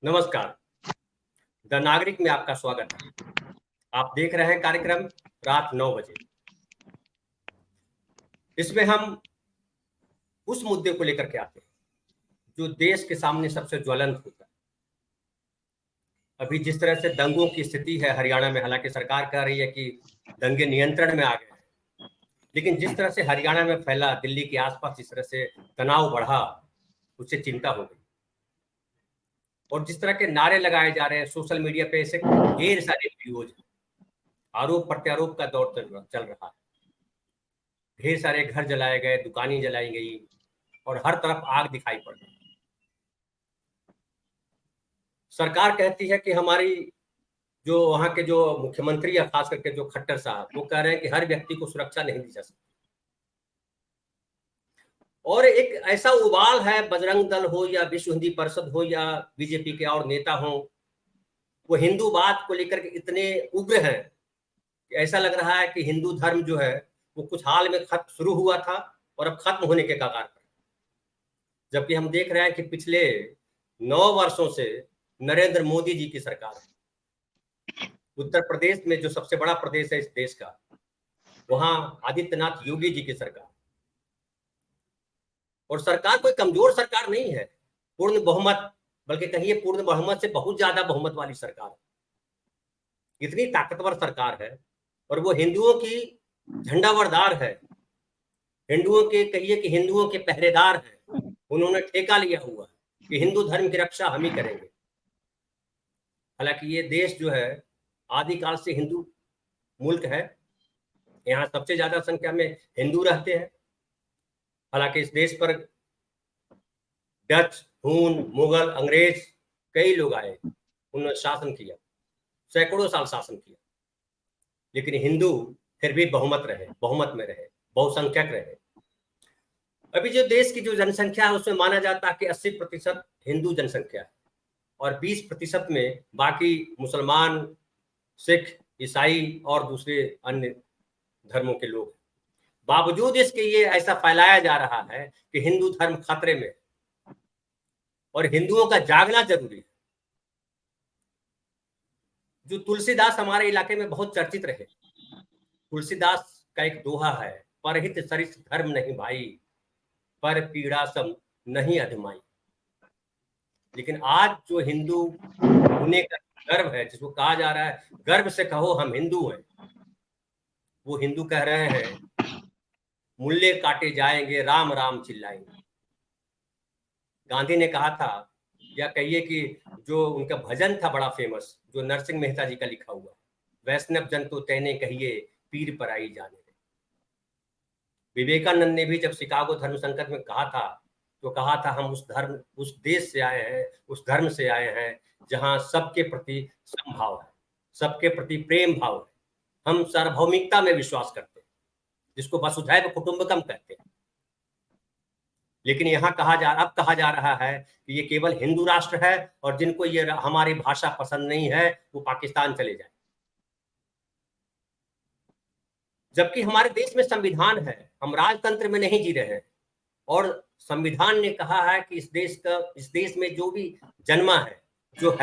नमस्कार। द नागरिक में आपका स्वागत है। आप देख रहे हैं कार्यक्रम रात 9 बजे। इसमें हम उस मुद्दे को लेकर के आते हैं जो देश के सामने सबसे ज्वलंत होता है। अभी जिस तरह से दंगों की स्थिति है हरियाणा में, हालांकि सरकार कह रही है कि दंगे नियंत्रण में आ गए हैं, लेकिन जिस तरह से हरियाणा में फैला, दिल्ली के आसपास जिस तरह से तनाव बढ़ा, उससे चिंता हो गई। और जिस तरह के नारे लगाए जा रहे हैं सोशल मीडिया पे, ऐसे ढेर सारे वीडियोज, आरोप प्रत्यारोप का दौर चल रहा है। ढेर सारे घर जलाए गए, दुकानें जलाई गई और हर तरफ आग दिखाई पड़ रही। सरकार कहती है कि हमारी जो वहां के जो मुख्यमंत्री या खास करके जो खट्टर साहब, वो कह रहे हैं कि हर व्यक्ति को सुरक्षा नहीं दी जा सकती। और एक ऐसा उबाल है, बजरंग दल हो या विश्व हिंदी परिषद हो या बीजेपी के और नेता हो, वो हिंदूवाद को लेकर के इतने उग्र हैं कि ऐसा लग रहा है कि हिंदू धर्म जो है वो कुछ हाल में खत्म शुरू हुआ था और अब खत्म होने के कगार पर। जबकि हम देख रहे हैं कि पिछले 9 वर्षों से नरेंद्र मोदी जी की सरकार है। उत्तर प्रदेश में जो सबसे बड़ा प्रदेश है इस देश का, वहां आदित्यनाथ योगी जी की सरकार। और सरकार कोई कमजोर सरकार नहीं है, पूर्ण बहुमत, बल्कि कहिए पूर्ण बहुमत से बहुत ज्यादा बहुमत वाली सरकार है। इतनी ताकतवर सरकार है और वो हिंदुओं की झंडावरदार है, हिंदुओं के, कहिए कि हिंदुओं के पहरेदार हैं। उन्होंने ठेका लिया हुआ है कि हिंदू धर्म की रक्षा हम ही करेंगे। हालांकि ये देश जो है आदिकाल से हिंदू मुल्क है, यहाँ सबसे ज्यादा संख्या में हिंदू रहते हैं। हालांकि इस देश पर डच, हून, मुगल, अंग्रेज कई लोग आए, उन्होंने शासन किया, सैकड़ों साल शासन किया, लेकिन हिंदू फिर भी बहुमत रहे, बहुमत में रहे, बहुसंख्यक रहे। अभी जो देश की जो जनसंख्या है उसमें माना जाता है कि 80% हिंदू जनसंख्या है और 20% में बाकी मुसलमान, सिख, ईसाई और दूसरे अन्य धर्मों के लोग। बावजूद इसके ये ऐसा फैलाया जा रहा है कि हिंदू धर्म खतरे में और हिंदुओं का जागना जरूरी है। जो तुलसीदास हमारे इलाके में बहुत चर्चित रहे, तुलसीदास का एक दोहा है, परहित सरिस धर्म नहीं भाई, पर पीड़ा सम नहीं अधमाई। लेकिन आज जो हिंदू होने का गर्व है, जिसको कहा जा रहा है गर्व से कहो हम हिंदू हैं, वो हिंदू कह रहे हैं मुल्ले काटे जाएंगे, राम राम चिल्लाएंगे। गांधी ने कहा था, या कहिए कि जो उनका भजन था बड़ा फेमस, जो नरसिंह मेहता जी का लिखा हुआ, वैष्णव जन तो तैने कहिए, पीर पर आई जाने दे। विवेकानंद ने भी जब शिकागो धर्म संकट में कहा था, तो कहा था हम उस धर्म, उस देश से आए हैं, उस धर्म से आए हैं जहां सबके प्रति समभाव है, सबके प्रति प्रेम भाव है। हम सार्वभौमिकता में विश्वास करते हैं, जिसको वसुधैव कुटुंबकम कहते हैं। लेकिन यहाँ अब कहा जा रहा है कि ये केवल हिंदू राष्ट्र है और जिनको ये हमारी भाषा पसंद नहीं है वो पाकिस्तान चले जाए। जबकि हमारे देश में संविधान है, हम राजतंत्र में नहीं जी रहे हैं। और संविधान ने कहा है कि इस देश में जो भी जन्मा है, जो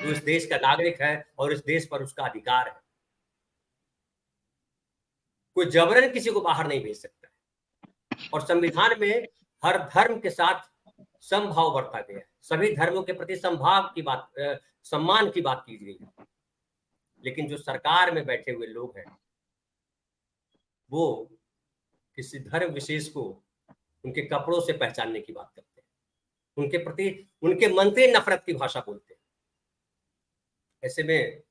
इस देश का नागरिक है और इस देश पर उसका अधिकार है। कोई जबरन किसी को बाहर नहीं भेज सकता। और संविधान में हर धर्म के साथ समभाव बरता गया है, सभी धर्मों के प्रति सम्मान की बात की गई है। लेकिन जो सरकार में बैठे हुए लोग हैं वो किसी धर्म विशेष को उनके कपड़ों से पहचानने की बात करते हैं, उनके प्रति उनके मन से नफरत की भाषा बोलते हैं। ऐसे में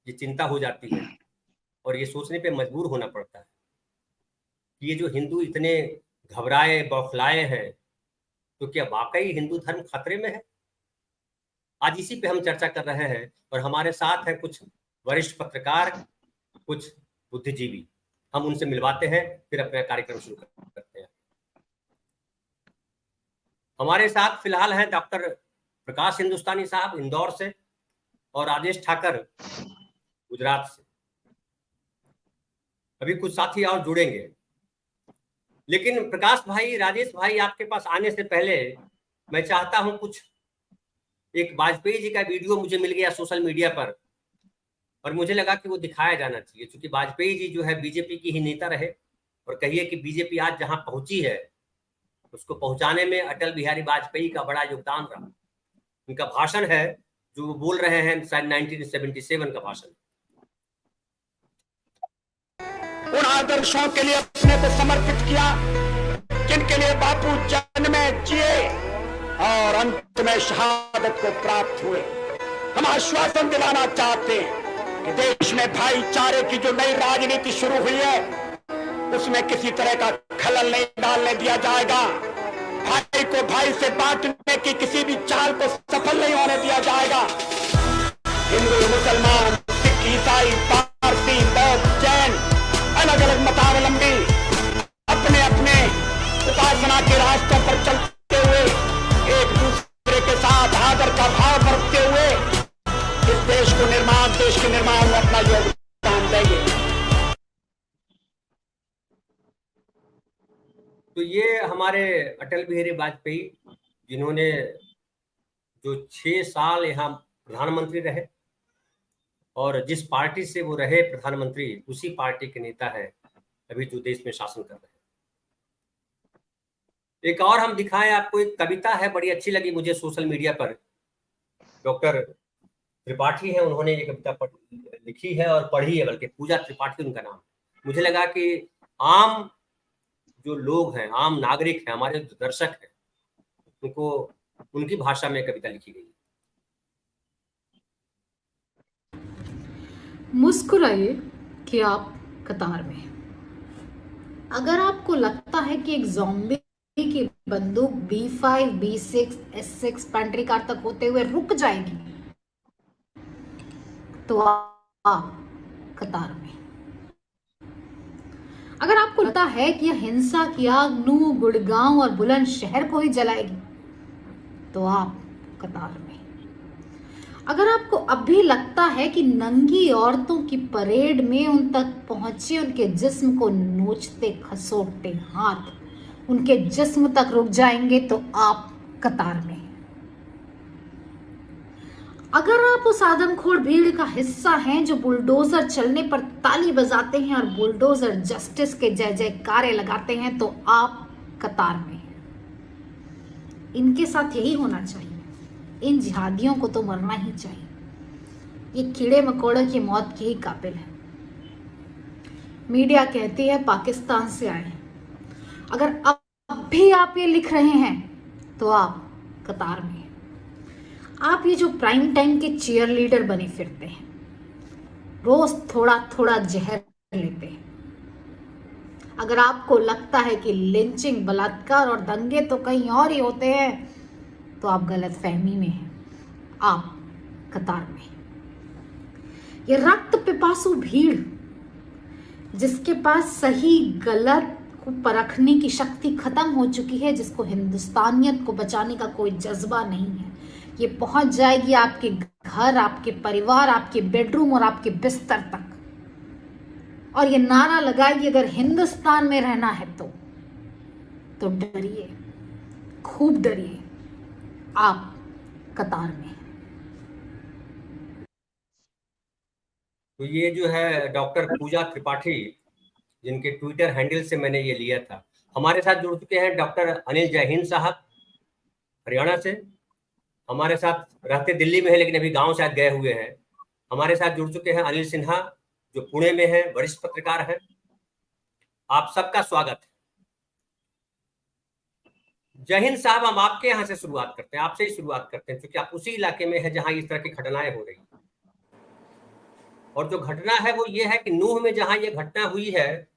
ये चिंता हो जाती है और ये सोचने पे मजबूर होना पड़ता है कि ये जो हिंदू इतने घबराए बौखलाए हैं, तो क्या वाकई हिंदू धर्म खतरे में है? आज इसी पे हम चर्चा कर रहे हैं और हमारे साथ हैं कुछ वरिष्ठ पत्रकार, कुछ बुद्धिजीवी। हम उनसे मिलवाते हैं, फिर अपना कार्यक्रम शुरू करते हैं। हमारे साथ फिलहाल हैं डॉक्टर प्रकाश हिंदुस्तानी साहब इंदौर से और राजेश ठाकर गुजरात से। अभी कुछ साथी और जुड़ेंगे, लेकिन प्रकाश भाई, राजेश भाई, आपके पास आने से पहले मैं चाहता हूं कुछ एक वाजपेयी जी का वीडियो मुझे मिल गया सोशल मीडिया पर, और मुझे लगा कि वो दिखाया जाना चाहिए, क्योंकि वाजपेयी जी जो है बीजेपी की ही नेता रहे, और कहिए कि बीजेपी आज जहां पहुंची है उसको पहुंचाने में अटल बिहारी वाजपेयी का बड़ा योगदान रहा। उनका भाषण है जो वो बोल रहे हैं, शायद 1977 का भाषण। उन आदर्शों के लिए अपने को समर्पित किया जिनके लिए बापू जन्मे, जिए और अंत में शहादत को प्राप्त हुए। हम आश्वासन दिलाना चाहते हैं कि देश में भाईचारे की जो नई राजनीति शुरू हुई है उसमें किसी तरह का खलल नहीं डालने दिया जाएगा। भाई को भाई से बांटने की किसी भी चाल को सफल नहीं होने दिया जाएगा। हिंदू, मुसलमान, सिख, ईसाई, पारसी, बौद्ध, जैन, अलग अलग मतावलंबी अपने अपने उपासना के रास्तों पर चलते हुए एक दूसरे के साथ आदर का भाव बरतते हुए इस देश के निर्माण में अपना योगदान देंगे। तो ये हमारे अटल बिहारी वाजपेयी, जिन्होंने जो 6 साल यहाँ प्रधानमंत्री रहे, और जिस पार्टी से वो रहे प्रधानमंत्री उसी पार्टी के नेता है अभी जो देश में शासन कर रहे हैं। एक और हम दिखाएं आपको, एक कविता है, बड़ी अच्छी लगी मुझे सोशल मीडिया पर। डॉक्टर त्रिपाठी है, उन्होंने ये कविता लिखी है और पढ़ी है, बल्कि पूजा त्रिपाठी उनका नाम। मुझे लगा कि आम जो लोग हैं, आम नागरिक हैं, हमारे जो दर्शक हैं, उनको उनकी भाषा में कविता लिखी गई। मुस्कुराइए कि आप कतार में। अगर आपको लगता है कि एक ज़ॉम्बी की बंदूक B5, B6, S6 pantry car तक होते हुए रुक जाएगी, तो आप कतार में। अगर आपको लगता है कि यह हिंसा की आग नूह, गुड़गांव और बुलंदशहर को ही जलाएगी, तो आप कतार में। अगर आपको अब भी लगता है कि नंगी औरतों की परेड में उन तक पहुंचे उनके जिस्म को नोचते खसोटते हाथ उनके जिस्म तक रुक जाएंगे, तो आप कतार में। अगर आप उस आदमखोर भीड़ का हिस्सा हैं जो बुलडोजर चलने पर ताली बजाते हैं और बुलडोजर जस्टिस के जय जयकारे लगाते हैं, तो आप कतार में। इनके साथ यही होना चाहिए। इन जिहादियों को तो मरना ही चाहिए। ये कीड़े मकोड़े की मौत के ही काबिल है। मीडिया कहती है पाकिस्तान से आए हैं। अगर अब भी आप ये लिख रहे हैं, तो आप कतार में। आप ये जो प्राइम टाइम के चीयर लीडर बने फिरते हैं, रोज थोड़ा थोड़ा जहर लेते हैं। अगर आपको लगता है कि लिंचिंग, बलात्कार और दंगे तो कहीं और ही होते हैं, तो आप गलत फहमी में हैं। आप कतार में। ये रक्त पिपासु भीड़, जिसके पास सही गलत को परखने की शक्ति खत्म हो चुकी है, जिसको हिंदुस्तानियत को बचाने का कोई जज्बा नहीं है, ये पहुंच जाएगी आपके घर, आपके परिवार, आपके बेडरूम और आपके बिस्तर तक, और ये नारा लगाएगी अगर हिंदुस्तान में रहना है तो डरिए, खूब डरिए। आप कतार में। तो ये जो है डॉक्टर पूजा त्रिपाठी, जिनके ट्विटर हैंडल से मैंने ये लिया था। हमारे साथ जुड़ चुके हैं डॉक्टर अनिल जयहिंद साहब, हरियाणा से। हमारे साथ रहते दिल्ली में है, लेकिन अभी गांव शायद गए हुए हैं। हमारे साथ जुड़ चुके हैं अनिल सिन्हा, जो पुणे में है, वरिष्ठ पत्रकार हैं। आप सबका स्वागत है। जयहिंद साहब, हम आपके यहाँ से शुरुआत करते हैं, आपसे ही शुरुआत करते हैं, क्योंकि आप उसी इलाके में है जहां इस तरह की घटनाएं हो रही हैं। और जो घटना है वो ये है कि नूह में जहां ये घटना हुई है,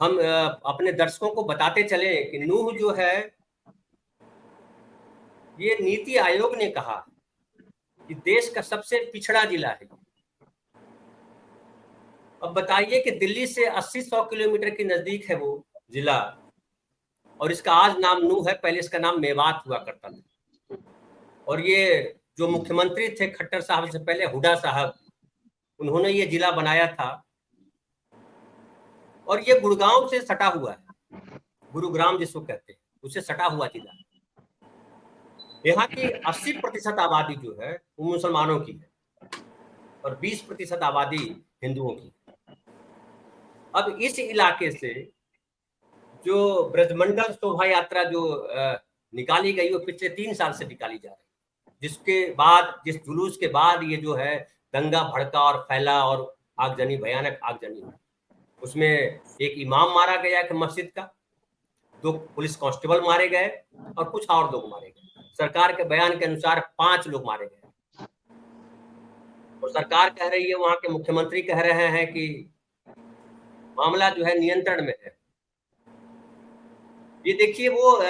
हम अपने दर्शकों को बताते चले कि नूह जो है, ये नीति आयोग ने कहा कि देश का सबसे पिछड़ा जिला है। अब बताइए कि दिल्ली से 80-100 किलोमीटर के नजदीक है वो जिला, और इसका आज नाम नूह है, पहले इसका नाम मेवात हुआ करता था। और ये जो मुख्यमंत्री थे खट्टर साहब से पहले, हुड्डा साहब, उन्होंने ये जिला बनाया था। और ये गुड़गांव से सटा हुआ है, गुरुग्राम जिसको कहते हैं, उससे सटा हुआ जिला। यहाँ की 80% आबादी जो है वो मुसलमानों की है और 20% आबादी हिंदुओं की। अब इस इलाके से जो ब्रजमंडल शोभा यात्रा जो निकाली गई वो पिछले 3 साल से निकाली जा रही है, जिसके बाद, जिस जुलूस के बाद ये जो है दंगा भड़का और फैला और आगजनी, भयानक आगजनी। उसमें एक इमाम मारा गया कि मस्जिद का, 2 पुलिस कांस्टेबल मारे गए और कुछ और लोग मारे गए। सरकार के बयान के अनुसार 5 लोग मारे गए और सरकार कह रही है, वहां के मुख्यमंत्री कह रहे हैं कि मामला जो है नियंत्रण में है। ये देखिए वो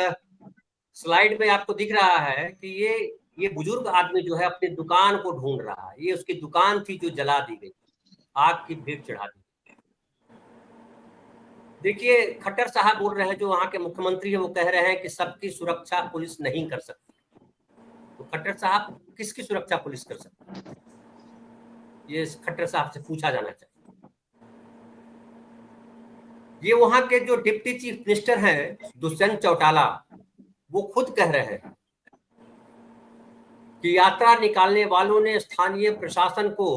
स्लाइड में आपको दिख रहा है कि ये बुजुर्ग आदमी जो है अपनी दुकान को ढूंढ रहा है। ये उसकी दुकान थी जो जला दी गई, आग की भेंट चढ़ा दी। देखिए खट्टर साहब बोल रहे हैं, जो वहां के मुख्यमंत्री है, वो कह रहे हैं कि सबकी सुरक्षा पुलिस नहीं कर सकती। तो खट्टर साहब किसकी सुरक्षा पुलिस कर सकती है? ये खट्टर साहब से पूछा जाना चाहिए। ये वहां के जो डिप्टी चीफ मिनिस्टर हैं दुष्यंत चौटाला, वो खुद कह रहे हैं कि यात्रा निकालने वालों ने स्थानीय प्रशासन को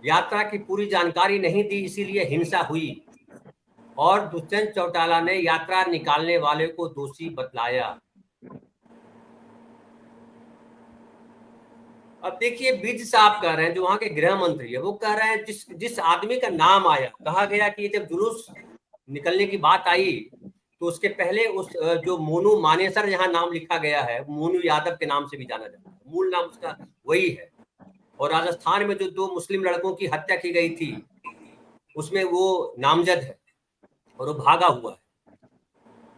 यात्रा की पूरी जानकारी नहीं दी, इसीलिए हिंसा हुई। और दुष्यंत चौटाला ने यात्रा निकालने वाले को दोषी बतलाया। अब देखिए विज साहब कह रहे हैं, जो वहां के गृह मंत्री है, वो कह रहे हैं जिस आदमी का नाम आया, कहा गया कि जब जुलूस निकलने की बात आई तो उसके पहले उस जो मोनू मानेसर यहाँ नाम लिखा गया है, मोनू यादव के नाम से भी जाना जाता है, मूल नाम उसका वही है। और राजस्थान में जो 2 मुस्लिम लड़कों की हत्या की गई थी उसमें वो नामजद है और वो भागा हुआ है।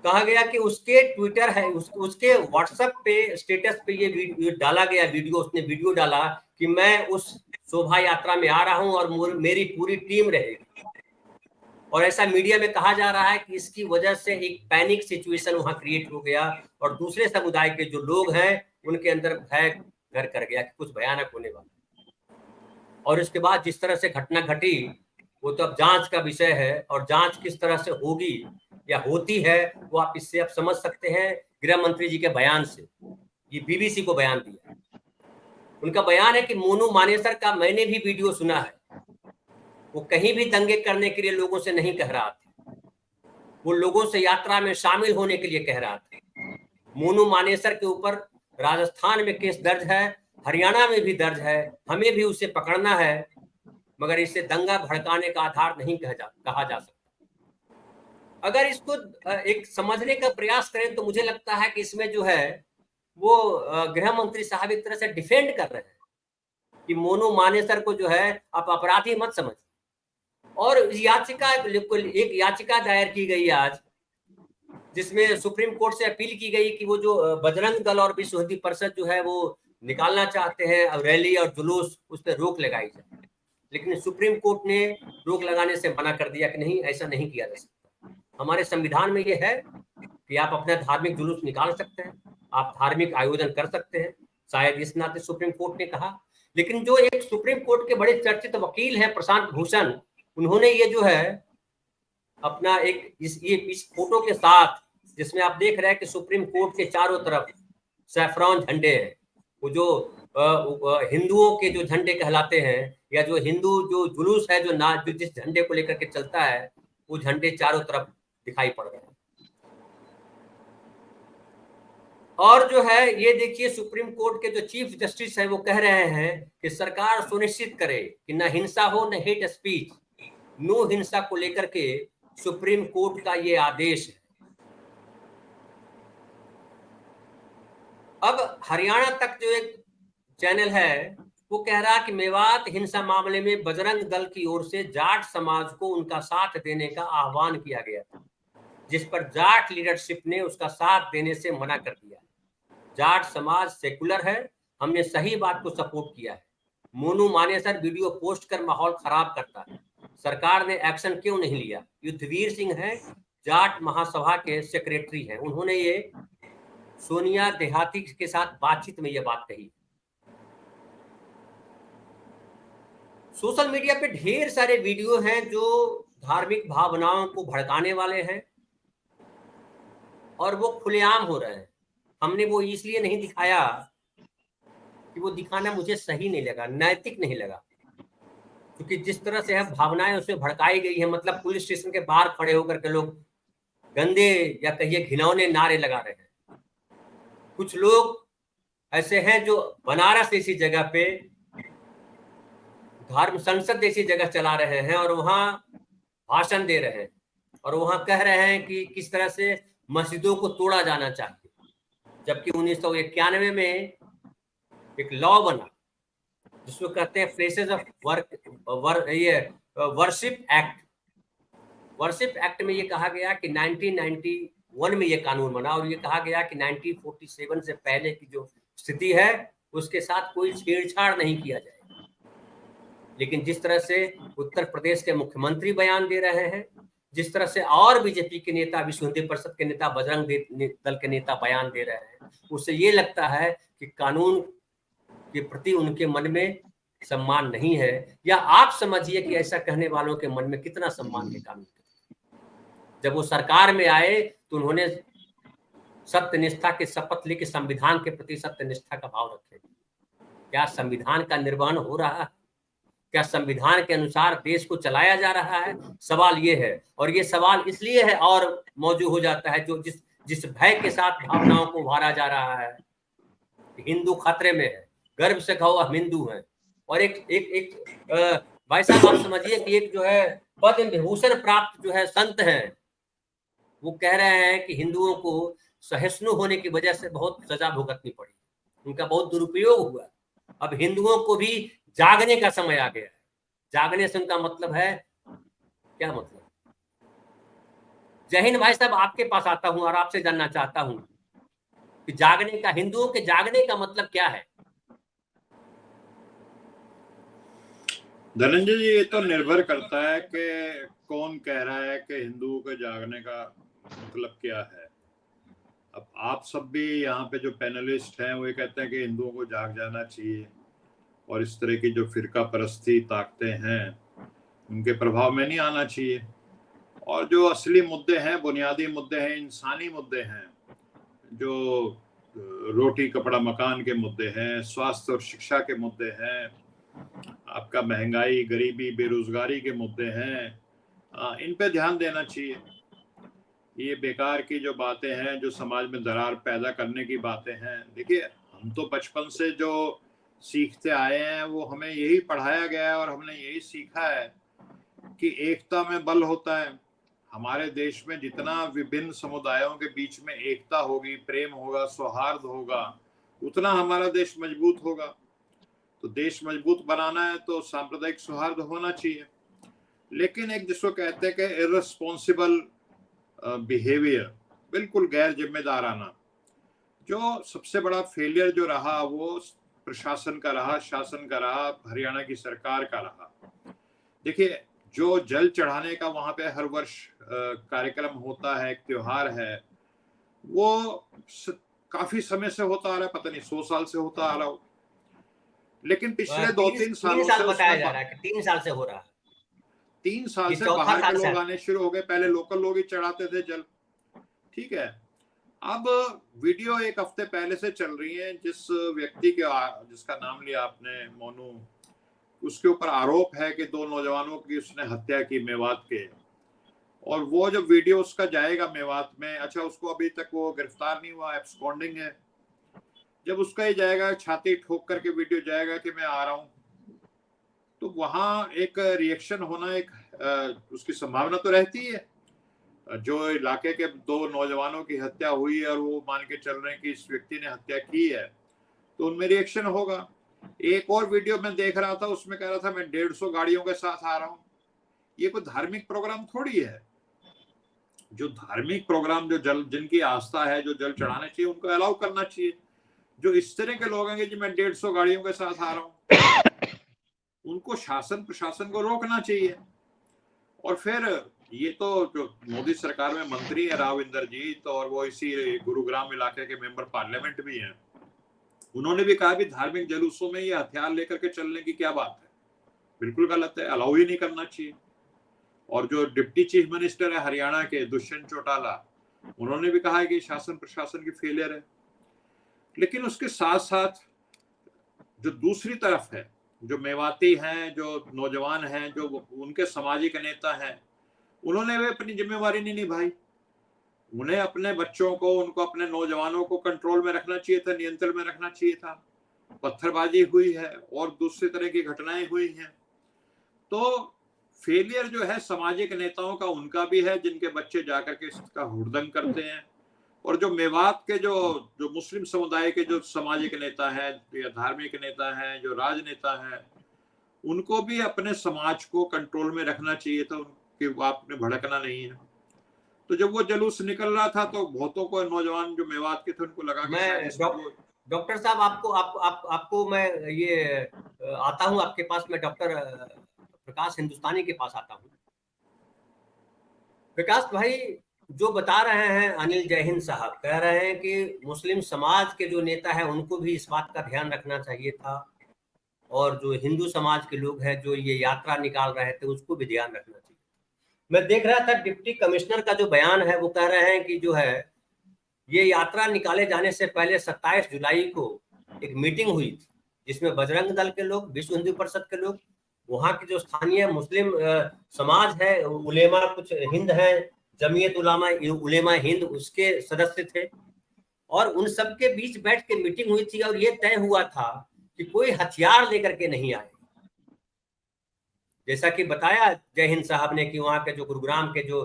कहा गया कि उसके ट्विटर है, उसके व्हाट्सएप पे स्टेटस पे ये वीडियो डाला गया, उसने वीडियो डाला कि मैं उस शोभा यात्रा में आ रहा हूं और मेरी पूरी टीम रहेगी। और ऐसा मीडिया में कहा जा रहा है कि इसकी वजह से एक पैनिक सिचुएशन वहां क्रिएट हो गया और दूसरे समुदाय के जो लोग हैं उनके अंदर भय घर कर गया कि कुछ भयानक होने वाला। और इसके बाद जिस तरह से घटना घटी वो तो अब जांच का विषय है, और जांच किस तरह से होगी या होती है वो आप इससे अब समझ सकते हैं गृह मंत्री जी के बयान से। ये बीबीसी को बयान दिया है, उनका बयान है कि मोनू मानेसर का मैंने भी वीडियो सुना है, वो कहीं भी दंगे करने के लिए लोगों से नहीं कह रहा था, वो लोगों से यात्रा में शामिल होने के लिए कह रहा था। मोनू मानेसर के ऊपर राजस्थान में केस दर्ज है, हरियाणा में भी दर्ज है, हमें भी उसे पकड़ना है, मगर इसे दंगा भड़काने का आधार नहीं कहा जा सकता। अगर इसको एक समझने का प्रयास करें तो मुझे लगता है कि इसमें जो है वो गृह मंत्री साहब एक तरह से डिफेंड कर रहे हैं कि मोनू मानेसर को जो है आप अपराधी मत समझ। और एक याचिका दायर की गई आज, जिसमें सुप्रीम कोर्ट से अपील की गई कि वो जो बजरंग दल और विश्व हिंदू परिषद जो है वो निकालना चाहते हैं रैली और जुलूस, उस पर रोक लगाई जाए। लेकिन सुप्रीम कोर्ट ने रोक लगाने से मना कर दिया कि नहीं, ऐसा नहीं किया जा सकता। हमारे संविधान में ये है कि आप अपना धार्मिक जुलूस निकाल सकते हैं, आप धार्मिक आयोजन कर सकते हैं, शायद इस नाते सुप्रीम कोर्ट ने कहा। लेकिन जो एक सुप्रीम कोर्ट के बड़े चर्चित वकील हैं प्रशांत भूषण, उन्होंने ये जो है अपना एक इस फोटो के साथ, जिसमें आप देख रहे हैं कि सुप्रीम कोर्ट के चारों तरफ सैफरॉन झंडे हैं, वो जो हिंदुओं के जो झंडे कहलाते हैं, या जो हिंदू जो जुलूस है, जो जिस झंडे को लेकर के चलता है, वो झंडे चारों तरफ दिखाई पड़ रहे हैं। और जो है ये देखिए सुप्रीम कोर्ट के जो चीफ जस्टिस हैं वो कह रहे हैं कि सरकार सुनिश्चित करे कि न हिंसा हो न हेट स्पीच, नो हिंसा को लेकर के सुप्रीम कोर्ट का ये आदेश है। अब हरियाणा तक जो एक चैनल है वो कह रहा कि मेवात हिंसा मामले में बजरंग दल की ओर से जाट समाज को उनका साथ देने का आह्वान किया गया था, जिस पर जाट लीडरशिप ने उसका साथ देने से मना कर दिया। जाट समाज सेकुलर है, हमने सही बात को सपोर्ट किया है। मोनू मानेसर वीडियो पोस्ट कर माहौल खराब करता है, सरकार ने एक्शन क्यों नहीं लिया? युद्धवीर सिंह है, जाट महासभा के सेक्रेटरी हैं, उन्होंने ये सोनिया देहाती के साथ बातचीत में ये बात कही। सोशल मीडिया पे ढेर सारे वीडियो हैं जो धार्मिक भावनाओं को भड़काने वाले हैं और वो खुलेआम हो रहे हैं। हमने वो इसलिए नहीं दिखाया कि वो दिखाना मुझे सही नहीं लगा, नैतिक नहीं लगा, क्योंकि जिस तरह से है भावनाएं उसमें भड़काई गई है, मतलब पुलिस स्टेशन के बाहर खड़े होकर के लोग गंदे या कहिए घिनौने नारे लगा रहे हैं। कुछ लोग ऐसे हैं जो बनारस जैसी जगह पे धर्म संसद जैसी जगह चला रहे हैं और वहां भाषण दे रहे हैं और वहां कह रहे हैं कि किस तरह से मस्जिदों को तोड़ा जाना चाहिए, जबकि 1991 में एक लॉ बना जिसको कहते हैं places of worship act. Worship act में ये कहा गया कि 1991 में ये कानून बना और ये कहा गया कि 1947 से पहले की जो स्थिति है उसके साथ कोई छेड़छाड़ नहीं किया जाएगा। लेकिन जिस तरह से उत्तर प्रदेश के मुख्यमंत्री बयान दे रहे हैं, जिस तरह से और बीजेपी के नेता, विश्व हिंदू परिषद के नेता, बजरंग दल के नेता बयान दे रहे हैं, उससे ये लगता है कि कानून के प्रति उनके मन में सम्मान नहीं है। या आप समझिए कि ऐसा कहने वालों के मन में कितना सम्मान है कानून के। जब वो सरकार में आए तो उन्होंने सत्यनिष्ठा की शपथ ली कि संविधान के प्रति सत्यनिष्ठा का भाव रखेंगे। क्या संविधान का निर्वहन हो रहा है? क्या संविधान के अनुसार देश को चलाया जा रहा है? सवाल ये है, और ये सवाल इसलिए है और मौजूद हो जाता है जो जिस भय के साथ भावनाओं को उभारा जा रहा है, हिंदू खतरे में है, गर्व से कहो हम हिंदू हैं। और एक भाई साहब आप समझिए कि एक जो है पद्म विभूषण प्राप्त जो है संत हैं, वो कह रहे हैं कि हिंदुओं को सहिष्णु होने की वजह से बहुत सजा भुगतनी पड़ी, उनका बहुत दुरुपयोग हुआ। अब हिंदुओं को भी जागने का समय आ गया है। जागने से उनका मतलब है क्या? मतलब जय हिंद भाई साहब, आपके पास आता हूं और आपसे जानना चाहता हूं कि जागने का, हिंदुओं के जागने का मतलब क्या है? धनंजय जी, ये तो निर्भर करता है कि कौन कह रहा है कि हिंदुओं के जागने का मतलब क्या है। अब आप सब भी यहाँ पे जो पैनलिस्ट हैं वो ये कहते हैं कि हिंदुओं को जाग जाना चाहिए और इस तरह की जो फिरका परस्ती ताकतें हैं उनके प्रभाव में नहीं आना चाहिए। और जो असली मुद्दे हैं, बुनियादी मुद्दे हैं, इंसानी मुद्दे हैं, जो रोटी कपड़ा मकान के मुद्दे हैं, स्वास्थ्य और शिक्षा के मुद्दे हैं, आपका महंगाई, गरीबी, बेरोजगारी के मुद्दे हैं, इन पे ध्यान देना चाहिए। ये बेकार की जो बातें हैं, जो समाज में दरार पैदा करने की बातें हैं, देखिए हम तो बचपन से जो सीखते आए हैं वो हमें यही पढ़ाया गया है और हमने यही सीखा है कि एकता में बल होता है। हमारे देश में जितना विभिन्न समुदायों के बीच में एकता होगी, प्रेम होगा, सौहार्द होगा, उतना हमारा देश मजबूत होगा। तो देश मजबूत बनाना है तो सांप्रदायिक सौहार्द होना चाहिए। लेकिन एक जिसको कहते हैं कि इर्रेस्पॉन्सिबल बिहेवियर, बिल्कुल गैर जिम्मेदाराना, जो सबसे बड़ा फेलियर जो रहा वो प्रशासन का रहा, शासन का रहा, हरियाणा की सरकार का रहा। देखिए, जो जल चढ़ाने का वहां पे हर वर्ष कार्यक्रम होता है, एक त्योहार है, वो काफी समय से होता आ रहा है, पता नहीं 100 साल से होता आ रहा हो। लेकिन पिछले 2-3 सालों से बताया जा रहा है कि 3 साल से हो रहा है। 3 साल से बाहर के लोग आने शुरू हो गए। पहले लोकल लोग ही चढ़ाते थे जल, ठीक है। अब वीडियो एक हफ्ते पहले से चल रही है, जिस व्यक्ति के जिसका नाम लिया आपने, मोनू, उसके ऊपर आरोप है कि 2 नौजवानों की उसने हत्या की मेवात के। और वो जब वीडियो उसका जाएगा मेवात में, अच्छा उसको अभी तक वो गिरफ्तार नहीं हुआ, एब्सकॉन्डिंग है। जब उसका ही जाएगा, छाती ठोक करके वीडियो जाएगा कि मैं आ रहा हूं, तो वहां एक रिएक्शन होना, एक उसकी संभावना तो रहती है। जो इलाके के 2 नौजवानों की हत्या हुई है और वो मान के चल रहे हैं कि इस व्यक्ति ने हत्या की है, तो उनमें रिएक्शन होगा। एक और वीडियो मैं देख रहा था, उसमें कह रहा था मैं 150 गाड़ियों के साथ आ रहा हूं। ये कोई धार्मिक प्रोग्राम थोड़ी है। जो धार्मिक प्रोग्राम, जो जल, जिनकी आस्था है, जो जल चढ़ाने चाहिए, उनको अलाउ करना चाहिए। जो इस तरह के लोग हैं कि मैं 150 गाड़ियों के साथ आ रहा हूं, उनको शासन प्रशासन को रोकना चाहिए। और फिर ये तो जो मोदी सरकार में मंत्री है राव इंद्रजीत, और वो इसी गुरुग्राम इलाके के मेंबर पार्लियामेंट भी हैं, उन्होंने भी कहा भी धार्मिक जुलूसों में ये हथियार लेकर के चलने की क्या बात है, बिल्कुल गलत है, अलाउ ही नहीं करना चाहिए। और जो डिप्टी चीफ मिनिस्टर है हरियाणा के, दुष्यंत चौटाला, उन्होंने भी कहा है कि शासन प्रशासन की फेलियर है। लेकिन उसके साथ साथ जो दूसरी तरफ है, जो मेवाती हैं, जो नौजवान हैं, जो उनके सामाजिक नेता हैं, उन्होंने वे अपनी जिम्मेवारी नहीं निभाई। उन्हें अपने बच्चों को, उनको अपने नौजवानों को कंट्रोल में रखना चाहिए था, नियंत्रण में रखना चाहिए था। पत्थरबाजी हुई है और दूसरी तरह की घटनाएं हुई हैं। तो फेलियर जो है सामाजिक नेताओं का उनका भी है, जिनके बच्चे जाकर के इसका हुड़दंग करते हैं, और जो मेवात के जो मुस्लिम समुदाय के जो सामाजिक नेता हैं या धार्मिक नेता हैं, जो राजनेता हैं, उनको भी अपने समाज को कंट्रोल में रखना चाहिए था, उनके आपने भड़कना नहीं है। तो जब वो जुलूस निकल रहा था तो बहुतों को, नौजवान जो मेवात के थे, उनको लगा कि शायद इसमें वो डॉक्टर साहब आपको मैं ये आता हूं आपके पास, मैं डॉक्टर प्रकाश हिंदुस्तानी के पास आता हूं। प्रकाश भाई, जो बता रहे हैं अनिल जय हिंद साहब, कह रहे हैं कि मुस्लिम समाज के जो नेता है उनको भी इस बात का ध्यान रखना चाहिए था, और जो हिंदू समाज के लोग हैं जो ये यात्रा निकाल रहे थे उसको भी ध्यान रखना चाहिए। मैं देख रहा था डिप्टी कमिश्नर का जो बयान है, वो कह रहे हैं कि जो है ये यात्रा निकाले जाने से पहले 27 जुलाई को एक मीटिंग हुई थी, जिसमें बजरंग दल के लोग, विश्व हिंदू परिषद के लोग, वहाँ की जो स्थानीय मुस्लिम समाज है, उलेमा कुछ हिंद है, जमीयत उलेमा हिंद, उसके सदस्य थे, और उन सबके बीच बैठ के मीटिंग हुई थी, और ये तय हुआ था कि कोई हथियार लेकर के नहीं आए। जैसा कि बताया जय हिंद साहब ने कि वहाँ के जो गुरुग्राम के जो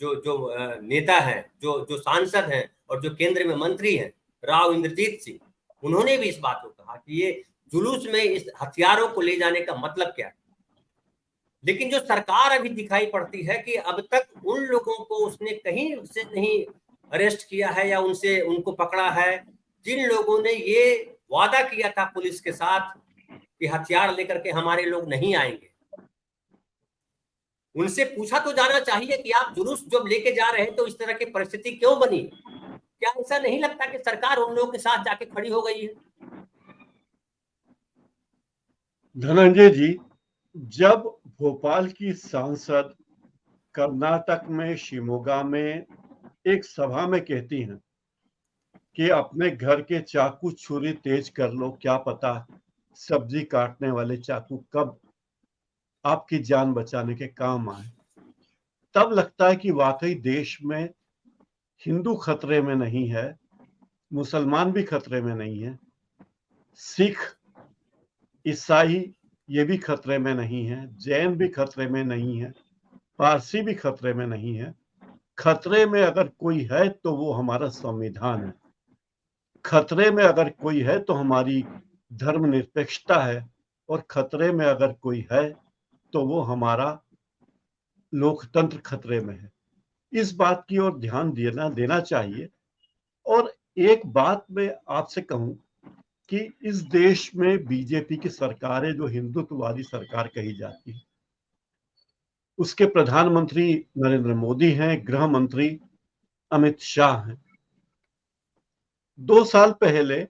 जो जो नेता हैं, जो सांसद हैं और जो केंद्र में मंत्री हैं, राव इंद्रजीत सिंह, उन्होंने भी इस बात को कहा कि ये जुलूस में इस हथियारों को ले जाने का मतलब क्या है। लेकिन जो सरकार अभी दिखाई पड़ती है कि अब तक उन लोगों को उसने कहीं से नहीं अरेस्ट किया है या उनको पकड़ा है, जिन लोगों ने ये वादा किया था पुलिस के साथ कि हथियार लेकर के हमारे लोग नहीं आएंगे। उनसे पूछा तो जाना चाहिए कि आप जुलूस जब लेके जा रहे हैं तो इस तरह की परिस्थिति क्यों बनी। क्या ऐसा नहीं लगता कि सरकार उन लोगों के साथ जाके खड़ी हो गई है? धनंजय जी, जब भोपाल की सांसद कर्नाटक में शिमोगा में एक सभा में कहती हैं कि अपने घर के चाकू छुरी तेज कर लो, क्या पता सब्जी काटने वाले चाकू कब आपकी जान बचाने के काम आए, तब लगता है कि वाकई देश में हिंदू खतरे में नहीं है, मुसलमान भी खतरे में नहीं है, सिख ईसाई ये भी खतरे में नहीं है, जैन भी खतरे में नहीं है, पारसी भी खतरे में नहीं है। खतरे में अगर कोई है तो वो हमारा संविधान है, खतरे में अगर कोई है तो हमारी धर्मनिरपेक्षता है, और खतरे में अगर कोई है तो वो हमारा लोकतंत्र खतरे में है। इस बात की ओर ध्यान देना चाहिए। और एक बात मैं आपसे कहूं कि इस देश में बीजेपी की सरकार है, जो हिंदुत्ववादी सरकार कही जाती है, उसके प्रधानमंत्री नरेंद्र मोदी हैं, गृह मंत्री अमित शाह हैं। 2 साल पहले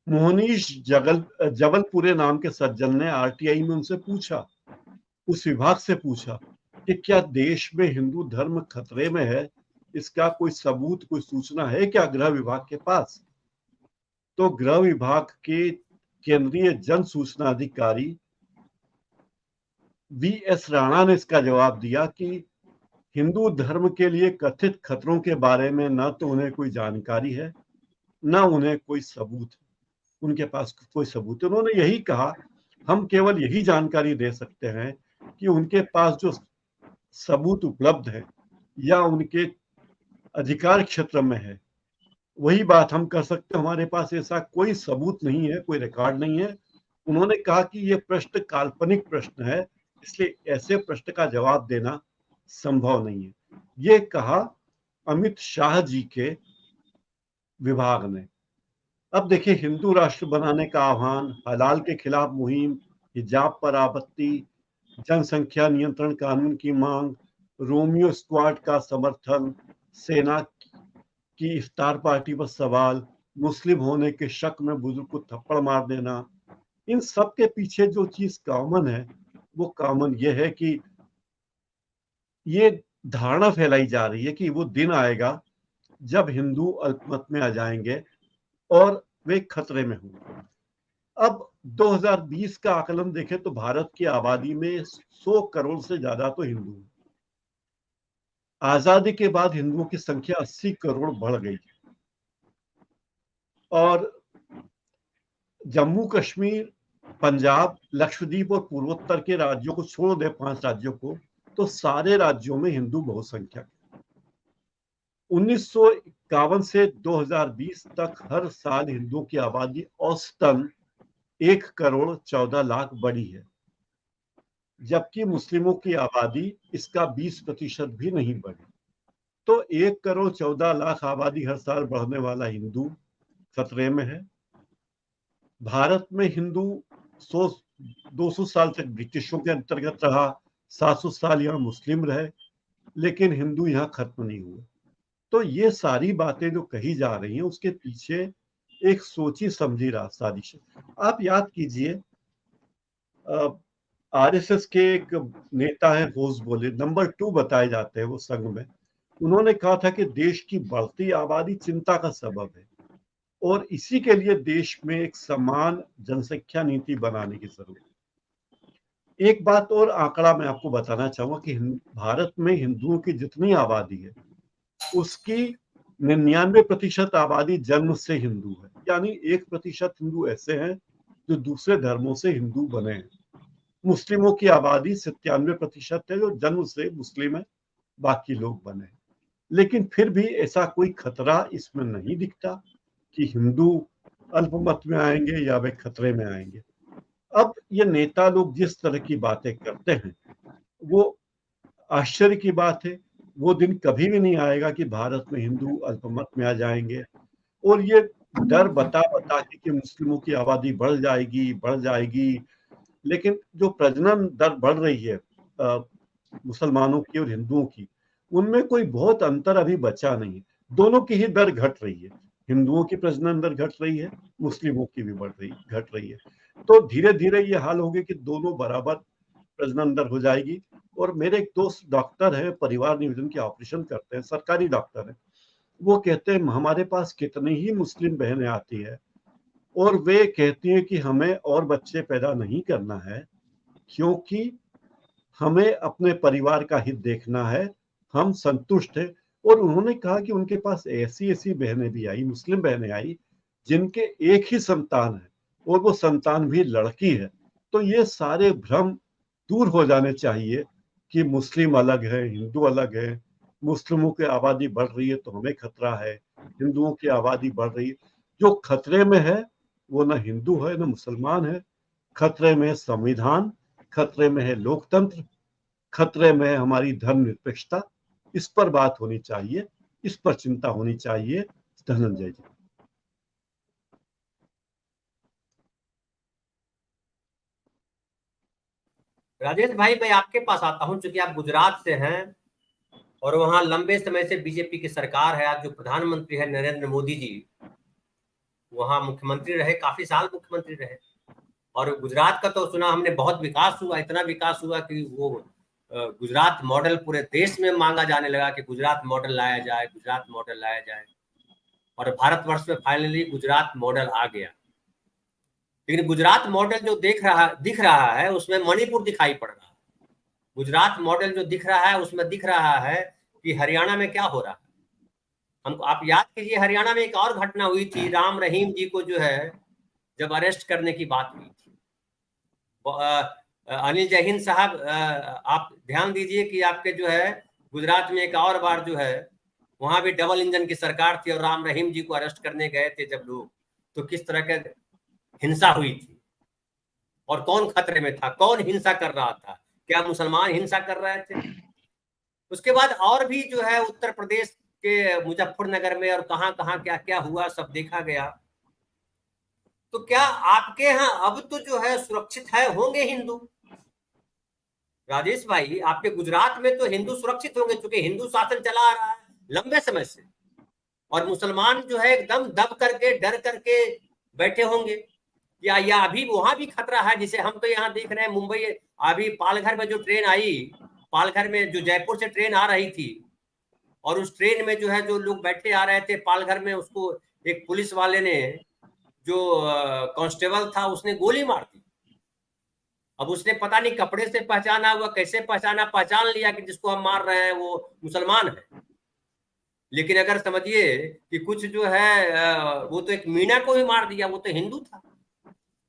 मोहनीश जबलपुरे नाम के सज्जन ने आरटीआई में उनसे पूछा, उस विभाग से पूछा कि क्या देश में हिंदू धर्म खतरे में है, इसका कोई सबूत, कोई सूचना है क्या गृह विभाग के पास? तो गृह विभाग के केंद्रीय जन सूचना अधिकारी वीएस राणा ने इसका जवाब दिया कि हिंदू धर्म के लिए कथित खतरों के बारे में न तो उन्हें कोई जानकारी है, न उन्हें कोई सबूत है, उनके पास कोई सबूत है। उन्होंने यही कहा, हम केवल यही जानकारी दे सकते हैं कि उनके पास जो सबूत उपलब्ध है या उनके अधिकार क्षेत्र में है, वही बात हम कर सकते हैं। हमारे पास ऐसा कोई सबूत नहीं है, कोई रिकॉर्ड नहीं है। उन्होंने कहा कि यह प्रश्न काल्पनिक प्रश्न है, इसलिए ऐसे प्रश्न का जवाब देना संभव नहीं है। ये कहा अमित शाह जी के विभाग ने। अब देखिए, हिंदू राष्ट्र बनाने का आह्वान, हलाल के खिलाफ मुहिम, हिजाब पर आपत्ति, जनसंख्या नियंत्रण कानून की मांग, रोमियो स्क्वाड का समर्थन, सेना की इफ्तार पार्टी पर सवाल, मुस्लिम होने के शक में बुजुर्ग को थप्पड़ मार देना, इन सब के पीछे जो चीज कॉमन है वो कॉमन ये है कि ये धारणा फैलाई जा रही है कि वो दिन आएगा जब हिंदू अल्पमत में आ जाएंगे और वे खतरे में होंगे। अब 2020 का आकलन देखें तो भारत की आबादी में 100 करोड़ से ज्यादा तो हिंदू हैं। आजादी के बाद हिंदुओं की संख्या 80 करोड़ बढ़ गई है और जम्मू कश्मीर, पंजाब, लक्षद्वीप और पूर्वोत्तर के राज्यों को छोड़ दे 5 राज्यों को, तो सारे राज्यों में हिंदू बहुसंख्यक है। 1951 से 2020 तक हर साल हिंदुओं की आबादी औसतन 1 करोड़ 14 लाख बढ़ी है, जबकि मुस्लिमों की आबादी इसका 20% भी नहीं बढ़ी। तो 1 करोड़ 14 लाख आबादी हर साल बढ़ने वाला हिंदू खतरे में है। भारत में हिंदू 200 साल तक ब्रिटिशों के अंतर्गत रहा, 700 साल यहाँ मुस्लिम रहे, लेकिन हिंदू यहाँ खत्म नहीं हुए। तो ये सारी बातें जो कही जा रही हैं उसके पीछे एक सोची समझी साजिश है। आप याद कीजिए, आरएसएस के एक नेता है घोष बोले, नंबर 2 बताए जाते हैं वो संघ में। उन्होंने कहा था कि देश की बढ़ती आबादी चिंता का सबब है और इसी के लिए देश में एक समान जनसंख्या नीति बनाने की जरूरत है। एक बात और आंकड़ा मैं आपको बताना चाहूंगा कि भारत में हिंदुओं की जितनी आबादी है उसकी 99% आबादी जन्म से हिंदू है, यानी 1% हिंदू ऐसे हैं जो दूसरे धर्मों से हिंदू बने हैं। मुस्लिमों की आबादी 97% है जो जन्म से मुस्लिम है, बाकी लोग बने हैं। लेकिन फिर भी ऐसा कोई खतरा इसमें नहीं दिखता कि हिंदू अल्पमत में आएंगे या वे खतरे में आएंगे। अब ये नेता लोग जिस तरह की बातें करते हैं वो आश्चर्य की बात है। वो दिन कभी भी नहीं आएगा कि भारत में हिंदू अल्पमत में आ जाएंगे और ये डर बता के कि मुस्लिमों की आबादी बढ़ जाएगी, लेकिन जो प्रजनन दर बढ़ रही है मुसलमानों की और हिंदुओं की, उनमें कोई बहुत अंतर अभी बचा नहीं है। दोनों की ही दर घट रही है, हिंदुओं की प्रजनन दर घट रही है, मुस्लिमों की भी घट रही है। तो धीरे धीरे ये हाल होगा कि दोनों बराबर प्रजनन दर हो जाएगी। और मेरे एक दोस्त डॉक्टर है, परिवार नियोजन के ऑपरेशन करते हैं, सरकारी डॉक्टर है, वो कहते हैं हमारे पास कितनी ही मुस्लिम बहनें आती है और वे कहती हैं कि हमें और बच्चे पैदा नहीं करना है क्योंकि हमें अपने परिवार का हित देखना है, हम संतुष्ट है। और उन्होंने कहा कि उनके पास ऐसी बहनें भी आई, मुस्लिम बहनें आई, जिनके एक ही संतान है और वो संतान भी लड़की है। तो ये सारे भ्रम दूर हो जाने चाहिए कि मुस्लिम अलग है, हिंदू अलग है। मुस्लिमों की आबादी बढ़ रही है तो हमें खतरा है, हिंदुओं की आबादी बढ़ रही है। जो खतरे में है वो न हिंदू है न मुसलमान है, खतरे में संविधान, खतरे में है लोकतंत्र, खतरे में है हमारी धर्मनिरपेक्षता। इस पर बात होनी चाहिए, इस पर चिंता होनी चाहिए। धनंजय जी। राजेश भाई, मैं आपके पास आता हूं, चूंकि आप गुजरात से हैं और वहां लंबे समय से बीजेपी की सरकार है। आज जो प्रधानमंत्री है नरेंद्र मोदी जी, वहां मुख्यमंत्री रहे, काफी साल मुख्यमंत्री रहे। और गुजरात का तो सुना हमने बहुत विकास हुआ, इतना विकास हुआ कि वो गुजरात मॉडल पूरे देश में मांगा जाने लगा कि गुजरात मॉडल लाया जाए, गुजरात मॉडल लाया जाए। और भारतवर्ष में फाइनली गुजरात मॉडल आ गया। लेकिन गुजरात मॉडल जो दिख रहा है उसमें मणिपुर दिखाई पड़ रहा है। गुजरात मॉडल जो दिख रहा है उसमें दिख रहा है कि हरियाणा में क्या हो रहा है। हमको आप याद कीजिए, हरियाणा में एक और घटना हुई थी, राम रहीम जी को जो है जब अरेस्ट करने की बात हुई थी। अनिल जहीन साहब, आप ध्यान दीजिए कि आपके जो है गुजरात में एक और बार जो है वहां भी डबल इंजन की सरकार थी और राम रहीम जी को अरेस्ट करने गए थे जब लोग, तो किस तरह के हिंसा हुई थी और कौन खतरे में था, कौन हिंसा कर रहा था, क्या मुसलमान हिंसा कर रहे थे। उसके बाद और भी जो है उत्तर प्रदेश के मुजफ्फरनगर में और कहां कहां क्या क्या हुआ सब देखा गया। तो क्या आपके यहाँ अब तो जो है सुरक्षित है होंगे हिंदू? राजेश भाई, आपके गुजरात में तो हिंदू सुरक्षित होंगे क्योंकि हिंदू शासन चला आ रहा है लंबे समय से, और मुसलमान जो है एकदम दब करके डर करके बैठे होंगे। या अभी वहां भी खतरा है, जिसे हम तो यहाँ देख रहे हैं मुंबई, अभी पालघर में जो ट्रेन आई, पालघर में जो जयपुर से ट्रेन आ रही थी और उस ट्रेन में जो है जो लोग बैठे आ रहे थे पालघर में, उसको एक पुलिस वाले ने जो कांस्टेबल था उसने गोली मार दी। अब उसने पता नहीं कपड़े से पहचाना हुआ, कैसे पहचाना, पहचान लिया कि जिसको हम मार रहे हैं वो मुसलमान है। लेकिन अगर समझिए कि कुछ जो है वो तो एक मीना को ही मार दिया, वो तो हिंदू था।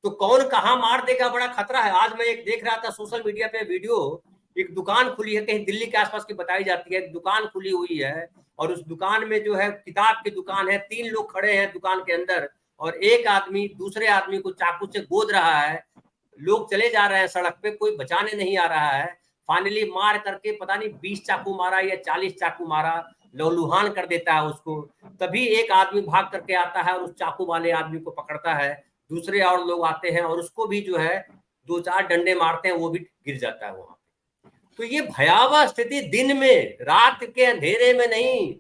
तो कौन कहां मार देगा, बड़ा खतरा है। आज मैं एक देख रहा था सोशल मीडिया पे वीडियो, एक दुकान खुली है कहीं दिल्ली के आसपास की बताई जाती है, एक दुकान खुली हुई है और उस दुकान में जो है किताब की दुकान है, 3 लोग खड़े हैं दुकान के अंदर और एक आदमी दूसरे आदमी को चाकू से गोद रहा है। लोग चले जा रहे हैं सड़क पे, कोई बचाने नहीं आ रहा है। फाइनली मार करके पता नहीं 20 चाकू मारा या 40 चाकू मारा, लहूलुहान कर देता है उसको। तभी एक आदमी भाग करके आता है और उस चाकू वाले आदमी को पकड़ता है। दूसरे और लोग आते हैं और उसको भी जो है 2-4 डंडे मारते हैं, वो भी गिर जाता है वहां पे। तो ये भयावह स्थिति दिन में, रात के अंधेरे में नहीं,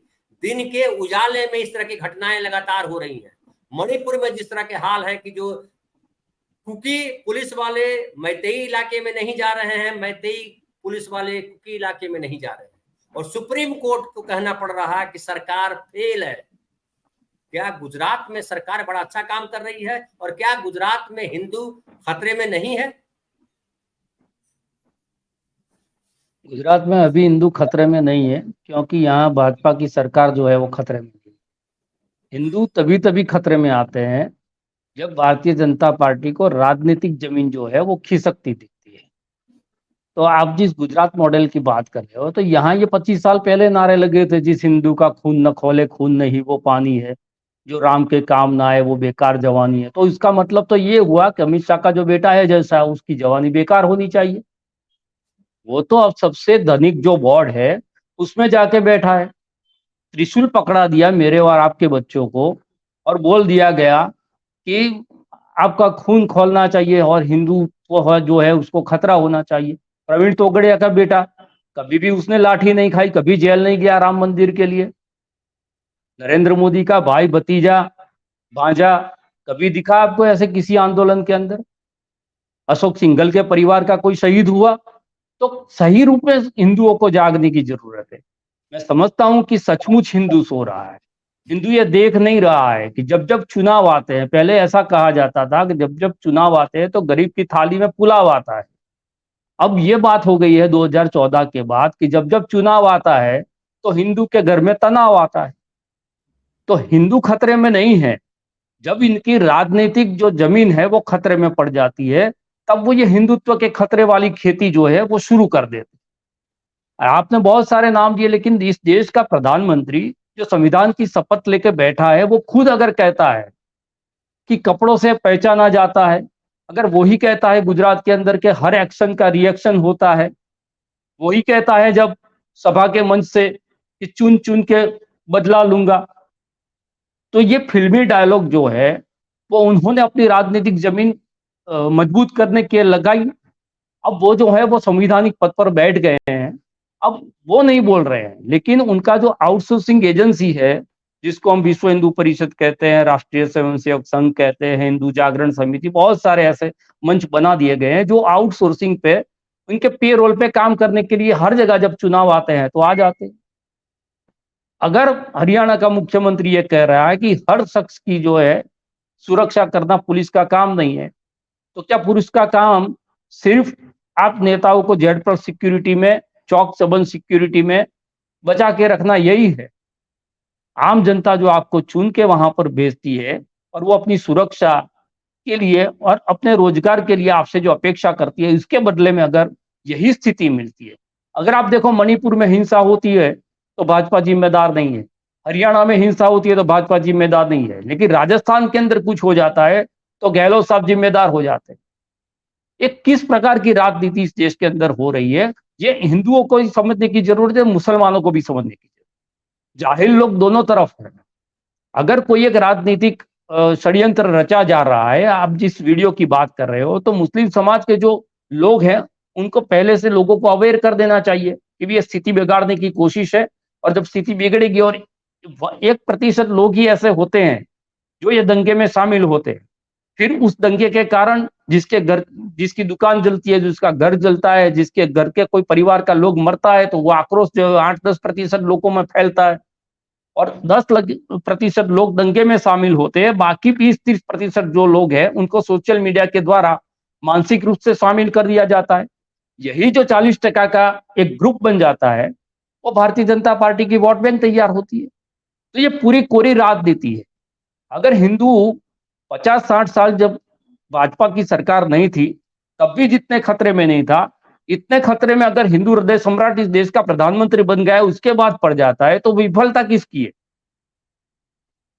दिन के उजाले में इस तरह की घटनाएं लगातार हो रही हैं। मणिपुर में जिस तरह के हाल है कि जो कुकी पुलिस वाले मैतेई इलाके में नहीं जा रहे हैं, मैतेई पुलिस वाले कुकी इलाके में नहीं जा रहे हैं और सुप्रीम कोर्ट को कहना पड़ रहा है कि सरकार फेल है। क्या गुजरात में सरकार बड़ा अच्छा काम कर रही है और क्या गुजरात में हिंदू खतरे में नहीं है? गुजरात में अभी हिंदू खतरे में नहीं है, क्योंकि यहाँ भाजपा की सरकार जो है वो खतरे में है। हिंदू तभी तभी खतरे में आते हैं जब भारतीय जनता पार्टी को राजनीतिक जमीन जो है वो खिसकती दिखती है। तो आप जिस गुजरात मॉडल की बात कर रहे हो, तो यहाँ ये 25 साल पहले नारे लगे थे, जिस हिंदू का खून न खोले खून नहीं वो पानी है, जो राम के काम ना आए वो बेकार जवानी है। तो इसका मतलब तो ये हुआ कि अमित शाह का जो बेटा है जैसा, उसकी जवानी बेकार होनी चाहिए। वो तो अब सबसे धनिक जो बोर्ड है उसमें जाके बैठा है, त्रिशूल पकड़ा दिया मेरे और आपके बच्चों को और बोल दिया गया कि आपका खून खोलना चाहिए और हिंदू जो है उसको खतरा होना चाहिए। प्रवीण तोगड़िया का बेटा, कभी भी उसने लाठी नहीं खाई, कभी जेल नहीं गया राम मंदिर के लिए। नरेंद्र मोदी का भाई, भतीजा, भांजा, कभी दिखा आपको ऐसे किसी आंदोलन के अंदर? अशोक सिंघल के परिवार का कोई शहीद हुआ? तो सही रूप में हिंदुओं को जागने की जरूरत है। मैं समझता हूं कि सचमुच हिंदू सो रहा है। हिंदू ये देख नहीं रहा है कि जब जब चुनाव आते हैं, पहले ऐसा कहा जाता था कि जब जब चुनाव आते हैं तो गरीब की थाली में पुलाव आता है। अब ये बात हो गई है 2014 के बाद कि जब जब चुनाव आता है तो हिंदू के घर में तनाव आता है। तो हिंदू खतरे में नहीं है, जब इनकी राजनीतिक जो जमीन है वो खतरे में पड़ जाती है, तब वो ये हिंदुत्व के खतरे वाली खेती जो है वो शुरू कर देते। आपने बहुत सारे नाम दिए, लेकिन इस देश का प्रधानमंत्री जो संविधान की शपथ लेके बैठा है, वो खुद अगर कहता है कि कपड़ों से पहचाना जाता है, अगर वही कहता है गुजरात के अंदर के हर एक्शन का रिएक्शन होता है, वही कहता है जब सभा के मंच से कि चुन चुन के बदला लूंगा, तो ये फिल्मी डायलॉग जो है वो उन्होंने अपनी राजनीतिक जमीन मजबूत करने के लगाई। अब वो जो है वो संवैधानिक पद पर बैठ गए हैं, अब वो नहीं बोल रहे हैं, लेकिन उनका जो आउटसोर्सिंग एजेंसी है, जिसको हम विश्व हिंदू परिषद कहते हैं, राष्ट्रीय स्वयंसेवक संघ कहते हैं, हिंदू जागरण समिति, बहुत सारे ऐसे मंच बना दिए गए हैं जो आउटसोर्सिंग पे, उनके पे रोल पे काम करने के लिए हर जगह जब चुनाव आते हैं तो आ जाते हैं। अगर हरियाणा का मुख्यमंत्री ये कह रहा है कि हर शख्स की जो है सुरक्षा करना पुलिस का काम नहीं है, तो क्या पुलिस का काम सिर्फ आप नेताओं को जेड प्लस सिक्योरिटी में, चौक चौबंद सिक्योरिटी में बचा के रखना यही है? आम जनता जो आपको चुन के वहां पर भेजती है और वो अपनी सुरक्षा के लिए और अपने रोजगार के लिए आपसे जो अपेक्षा करती है, इसके बदले में अगर यही स्थिति मिलती है, अगर आप देखो मणिपुर में हिंसा होती है तो भाजपा जिम्मेदार नहीं है, हरियाणा में हिंसा होती है तो भाजपा जिम्मेदार नहीं है, लेकिन राजस्थान के अंदर कुछ हो जाता है तो गहलोत साहब जिम्मेदार हो जाते हैं। एक किस प्रकार की राजनीति इस देश के अंदर हो रही है, ये हिंदुओं को ही समझने की जरूरत है, मुसलमानों को भी समझने की जरूरत। जाहिल लोग दोनों तरफ है। अगर कोई एक राजनीतिक षड्यंत्र रचा जा रहा है, आप जिस वीडियो की बात कर रहे हो, तो मुस्लिम समाज के जो लोग हैं उनको पहले से लोगों को अवेयर कर देना चाहिए कि ये स्थिति बिगाड़ने की कोशिश है, और जब स्थिति बिगड़ेगी, और 1% लोग ही ऐसे होते हैं जो ये दंगे में शामिल होते हैं, फिर उस दंगे के कारण जिसके घर, जिसकी दुकान जलती है, जिसका घर जलता है, जिसके घर के कोई परिवार का लोग मरता है, तो वो आक्रोश जो 8-10% लोगों में फैलता है। और 10% लोग दंगे में शामिल होते हैं, बाकी 20-30% जो लोग हैं उनको सोशल मीडिया के द्वारा मानसिक रूप से शामिल कर दिया जाता है। यही जो 40% का एक ग्रुप बन जाता है, वो भारतीय जनता पार्टी की वोट बैंक तैयार होती है। तो ये पूरी कोरी राजनीति है। अगर हिंदू 50-60 साल जब भाजपा की सरकार नहीं थी, तब भी जितने खतरे में नहीं था, इतने खतरे में अगर हिंदू हृदय सम्राट इस देश का प्रधानमंत्री बन गया है, उसके बाद पड़ जाता है, तो विफलता किसकी है?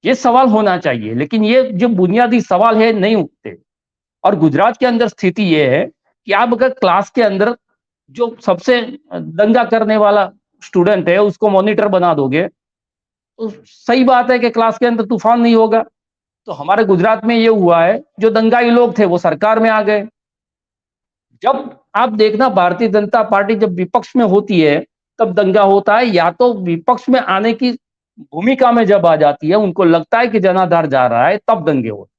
ये सवाल होना चाहिए, लेकिन ये जो बुनियादी सवाल है नहीं उठते। और गुजरात के अंदर स्थिति ये है कि आप अगर क्लास के अंदर जो सबसे दंगा करने वाला स्टूडेंट है उसको मॉनिटर बना दोगे, तो सही बात है कि क्लास के अंदर तूफान नहीं होगा। तो हमारे गुजरात में ये हुआ है, जो दंगाई लोग थे वो सरकार में आ गए। जब आप देखना, भारतीय जनता पार्टी जब विपक्ष में होती है तब दंगा होता है, या तो विपक्ष में आने की भूमिका में जब आ जाती है, उनको लगता है कि जनाधार जा रहा है, तब दंगे होते।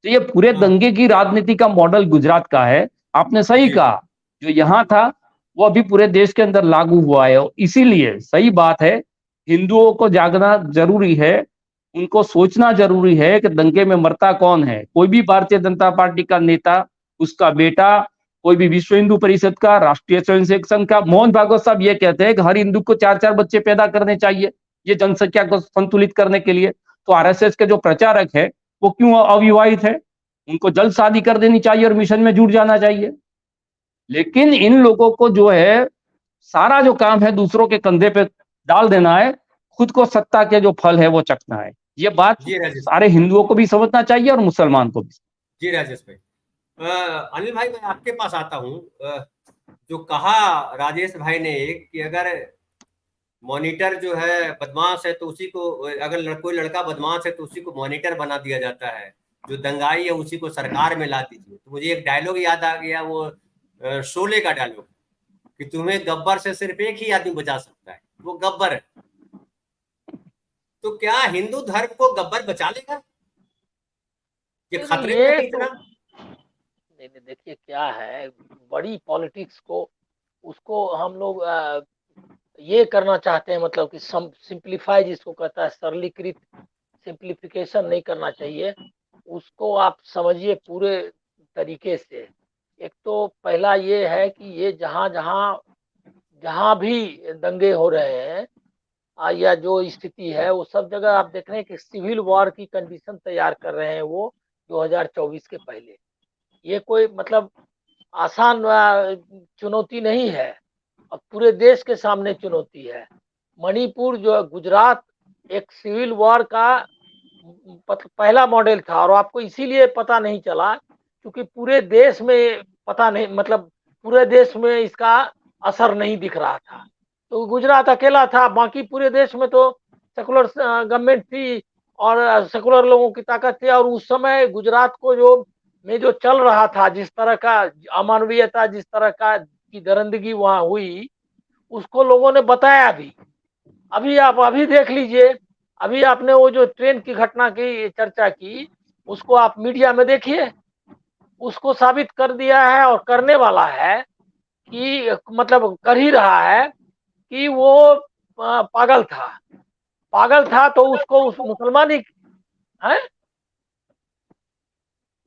तो ये पूरे दंगे की राजनीति का मॉडल गुजरात का है। आपने सही कहा, जो यहाँ था वो अभी पूरे देश के अंदर लागू हुआ है। इसीलिए सही बात है, हिंदुओं को जागना जरूरी है, उनको सोचना जरूरी है कि दंगे में मरता कौन है। कोई भी भारतीय जनता पार्टी का नेता, उसका बेटा, कोई भी विश्व हिंदू परिषद का, राष्ट्रीय स्वयंसेवक संघ का, मोहन भागवत साहब ये कहते हैं कि हर हिंदू को 4-4 बच्चे पैदा करने चाहिए, ये जनसंख्या को संतुलित करने के लिए। तो आरएसएस के जो प्रचारक है वो क्यों अविवाहित है? उनको जल्द शादी कर देनी चाहिए और मिशन में जुट जाना चाहिए। लेकिन इन लोगों को जो है, सारा जो काम है दूसरों के कंधे पे डाल देना है, खुद को सत्ता के जो फल है वो चखना है। ये बात सारे हिंदुओं को भी समझना चाहिए और मुसलमान को भी। जी राजेश भाई, अनिल भाई मैं आपके पास आता हूँ। जो कहा राजेश भाई ने कि अगर मॉनिटर जो है बदमाश है तो उसी को, अगर कोई लड़का बदमाश है तो उसी को मॉनिटर बना दिया जाता है, जो दंगाई है उसी को सरकार में ला दीजिए। तो मुझे एक डायलॉग याद आ गया, वो शोले का डायलॉग, कि तुम्हें गब्बर से सिर्फ एक ही आदमी बचा सकता है, वो गब्बर है। तो क्या हिंदू धर्म को गब्बर बचा लेगा? ये खतरे में है इतना? नहीं, देखिए क्या है, बड़ी पॉलिटिक्स को उसको हम लोग ये करना चाहते हैं, मतलब कि सिंप्लीफाई जिसको कहता है, सरलीकृत, सिंप्लीफिकेशन नहीं करना चाहिए उसको। आप समझिए पूरे तरीके से। एक तो पहला ये है कि ये जहां भी दंगे हो रहे हैं या जो स्थिति है, वो सब जगह आप देख रहे हैं कि सिविल वॉर की कंडीशन तैयार कर रहे हैं वो 2024 के पहले। ये कोई मतलब आसान चुनौती नहीं है, और पूरे देश के सामने चुनौती है। मणिपुर जो गुजरात एक सिविल वॉर का पहला मॉडल था, और आपको इसीलिए पता नहीं चला क्योंकि पूरे देश में पता नहीं, मतलब पूरे देश में इसका असर नहीं दिख रहा था। तो गुजरात अकेला था, बाकी पूरे देश में तो सेकुलर गवर्नमेंट थी और सेकुलर लोगों की ताकत थी। और उस समय गुजरात को जो चल रहा था, जिस तरह का अमानवीयता, जिस तरह का की दरिंदगी वहां हुई, उसको लोगों ने बताया भी। अभी आप अभी देख लीजिए, अभी आपने वो जो ट्रेन की घटना की चर्चा की, उसको आप मीडिया में देखिए, उसको साबित कर दिया है और करने वाला है कि मतलब कर ही रहा है कि वो पागल था तो उसको उस मुसलमान ही है,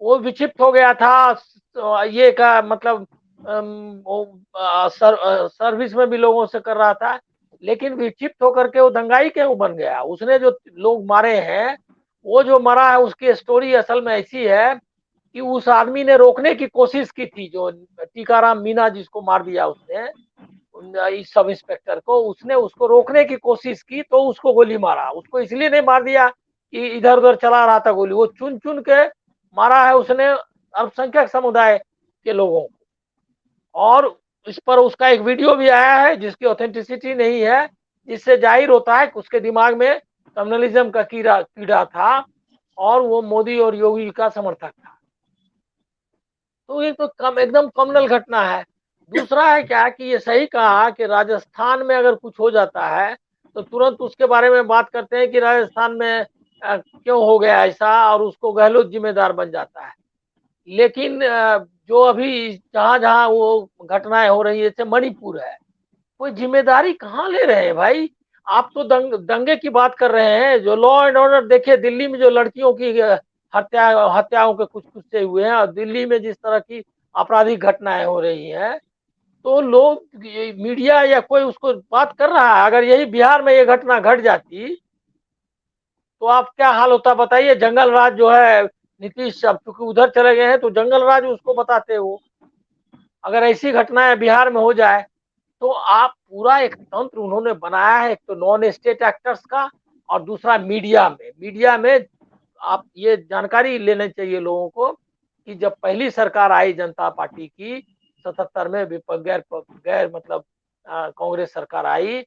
वो विक्षिप्त हो गया था। ये का मतलब सर्विस में भी लोगों से कर रहा था, लेकिन विक्षिप्त होकर के वो दंगाई क्यों बन गया? उसने जो लोग मारे हैं, वो जो मरा है उसकी स्टोरी असल में ऐसी है कि उस आदमी ने रोकने की कोशिश की थी, जो टीकाराम मीना जिसको मार दिया उसने, इस सब इंस्पेक्टर को, उसने उसको रोकने की कोशिश की तो उसको गोली मारा। उसको इसलिए नहीं मार दिया कि इधर उधर चला रहा था गोली, वो चुन चुन के मारा है उसने अल्पसंख्यक समुदाय के लोगों को। और इस पर उसका एक वीडियो भी आया है जिसकी ऑथेंटिसिटी नहीं है, जिससे जाहिर होता है कि उसके दिमाग में कम्युनलिज्म का कीड़ा था और वो मोदी और योगी का समर्थक था। तो ये तो एकदम कम्युनल घटना है। दूसरा है क्या कि ये सही कहा कि राजस्थान में अगर कुछ हो जाता है तो तुरंत उसके बारे में बात करते हैं कि राजस्थान में क्यों हो गया ऐसा, और उसको गहलोत जिम्मेदार बन जाता है। लेकिन जो अभी जहां जहां वो घटनाएं हो रही है, जैसे मणिपुर है, कोई जिम्मेदारी कहाँ ले रहे हैं भाई? आप तो दंगे की बात कर रहे हैं। जो लॉ एंड ऑर्डर देखिए, दिल्ली में जो लड़कियों की हत्याओं के कुछ से हुए हैं, और दिल्ली में जिस तरह की आपराधिक घटनाएं हो रही हैं, तो लोग मीडिया या कोई उसको बात कर रहा है। अगर यही बिहार में ये घटना घट जाती तो आप क्या हाल होता बताइए। जंगल राज जो है, नीतीश अब चूंकि उधर चले गए हैं तो जंगल राज उसको बताते हो। अगर ऐसी घटनाएं बिहार में हो जाए तो आप पूरा एक तंत्र उन्होंने बनाया है, एक तो नॉन स्टेट एक्टर्स का, और दूसरा मीडिया में आप ये जानकारी लेनी चाहिए लोगों को कि जब पहली सरकार आई जनता पार्टी की 77 में गैर मतलब कांग्रेस सरकार आई,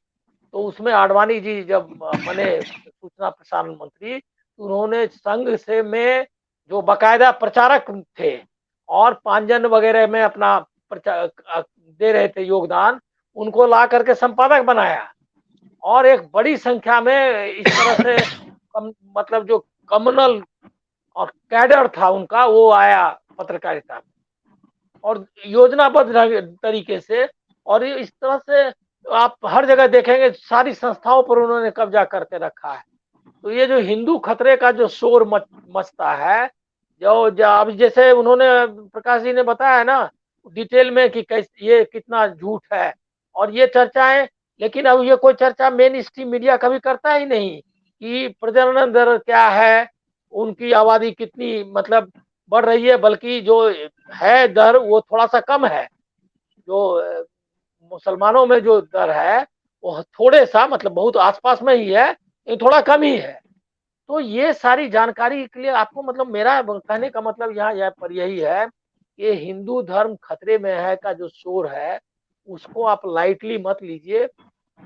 तो उसमें आडवाणी जी जब बने सूचना प्रसारण मंत्री, तो उन्होंने संघ से में जो बकायदा प्रचारक थे और पांजन वगैरह में अपना दे रहे थे योगदान, उनको ला करके संपादक बनाया। और एक बड़ी संख्या में इस तरह से मतलब जो कम्युनल और कैडर था उनका, वो आया पत्रकारिता में और योजनाबद्ध तरीके से। और इस तरह से आप हर जगह देखेंगे सारी संस्थाओं पर उन्होंने कब्जा करके रखा है। तो ये जो हिंदू खतरे का जो शोर मचता है, जो अब जैसे उन्होंने प्रकाश जी ने बताया ना डिटेल में कि कैसे ये कितना झूठ है और ये चर्चाएं, लेकिन अब ये कोई चर्चा मेन स्ट्रीम मीडिया कभी करता ही नहीं कि प्रजनन दर क्या है, उनकी आबादी कितनी मतलब बढ़ रही है, बल्कि जो है दर वो थोड़ा सा कम है। जो मुसलमानों में जो दर है वो थोड़े सा मतलब बहुत आसपास में ही है, ये थोड़ा कम ही है। तो ये सारी जानकारी के लिए आपको मतलब मेरा कहने का मतलब यहाँ पर यही है कि हिंदू धर्म खतरे में है का जो शोर है उसको आप लाइटली मत लीजिए।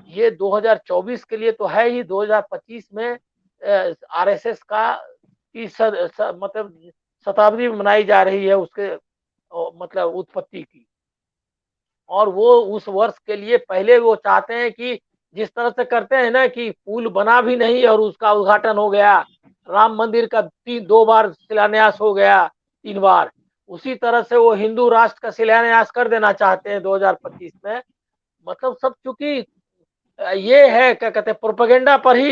ये 2024 के लिए तो है ही, 2025 में आरएसएस का की मतलब शताब्दी मनाई जा रही है उसके मतलब उत्पत्ति की। और वो उस वर्ष के लिए पहले वो चाहते हैं कि जिस तरह से करते हैं ना कि पुल बना भी नहीं और उसका उद्घाटन हो गया, राम मंदिर का 2 बार शिलान्यास हो गया, 3 बार, उसी तरह से वो हिंदू राष्ट्र का शिलान्यास कर देना चाहते हैं 2025 में। मतलब सब चूंकि ये है क्या कहते हैं प्रोपेगेंडा पर ही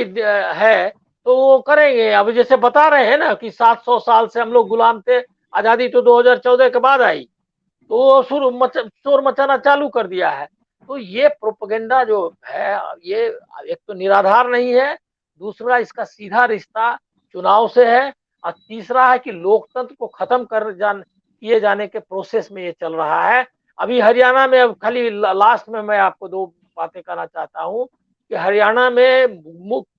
है, तो वो करेंगे। अब जैसे बता रहे हैं ना कि 700 साल से हम लोग गुलाम थे, आजादी तो 2014 के बाद आई, तो शोर मचाना चालू कर दिया है। तो ये प्रोपेगेंडा जो है ये एक तो निराधार नहीं है, दूसरा इसका सीधा रिश्ता चुनाव से है, और तीसरा है कि लोकतंत्र को खत्म किए जाने के प्रोसेस में ये चल रहा है। अभी हरियाणा में, अब खाली लास्ट में मैं आपको 2 बातें कहना चाहता हूँ कि हरियाणा में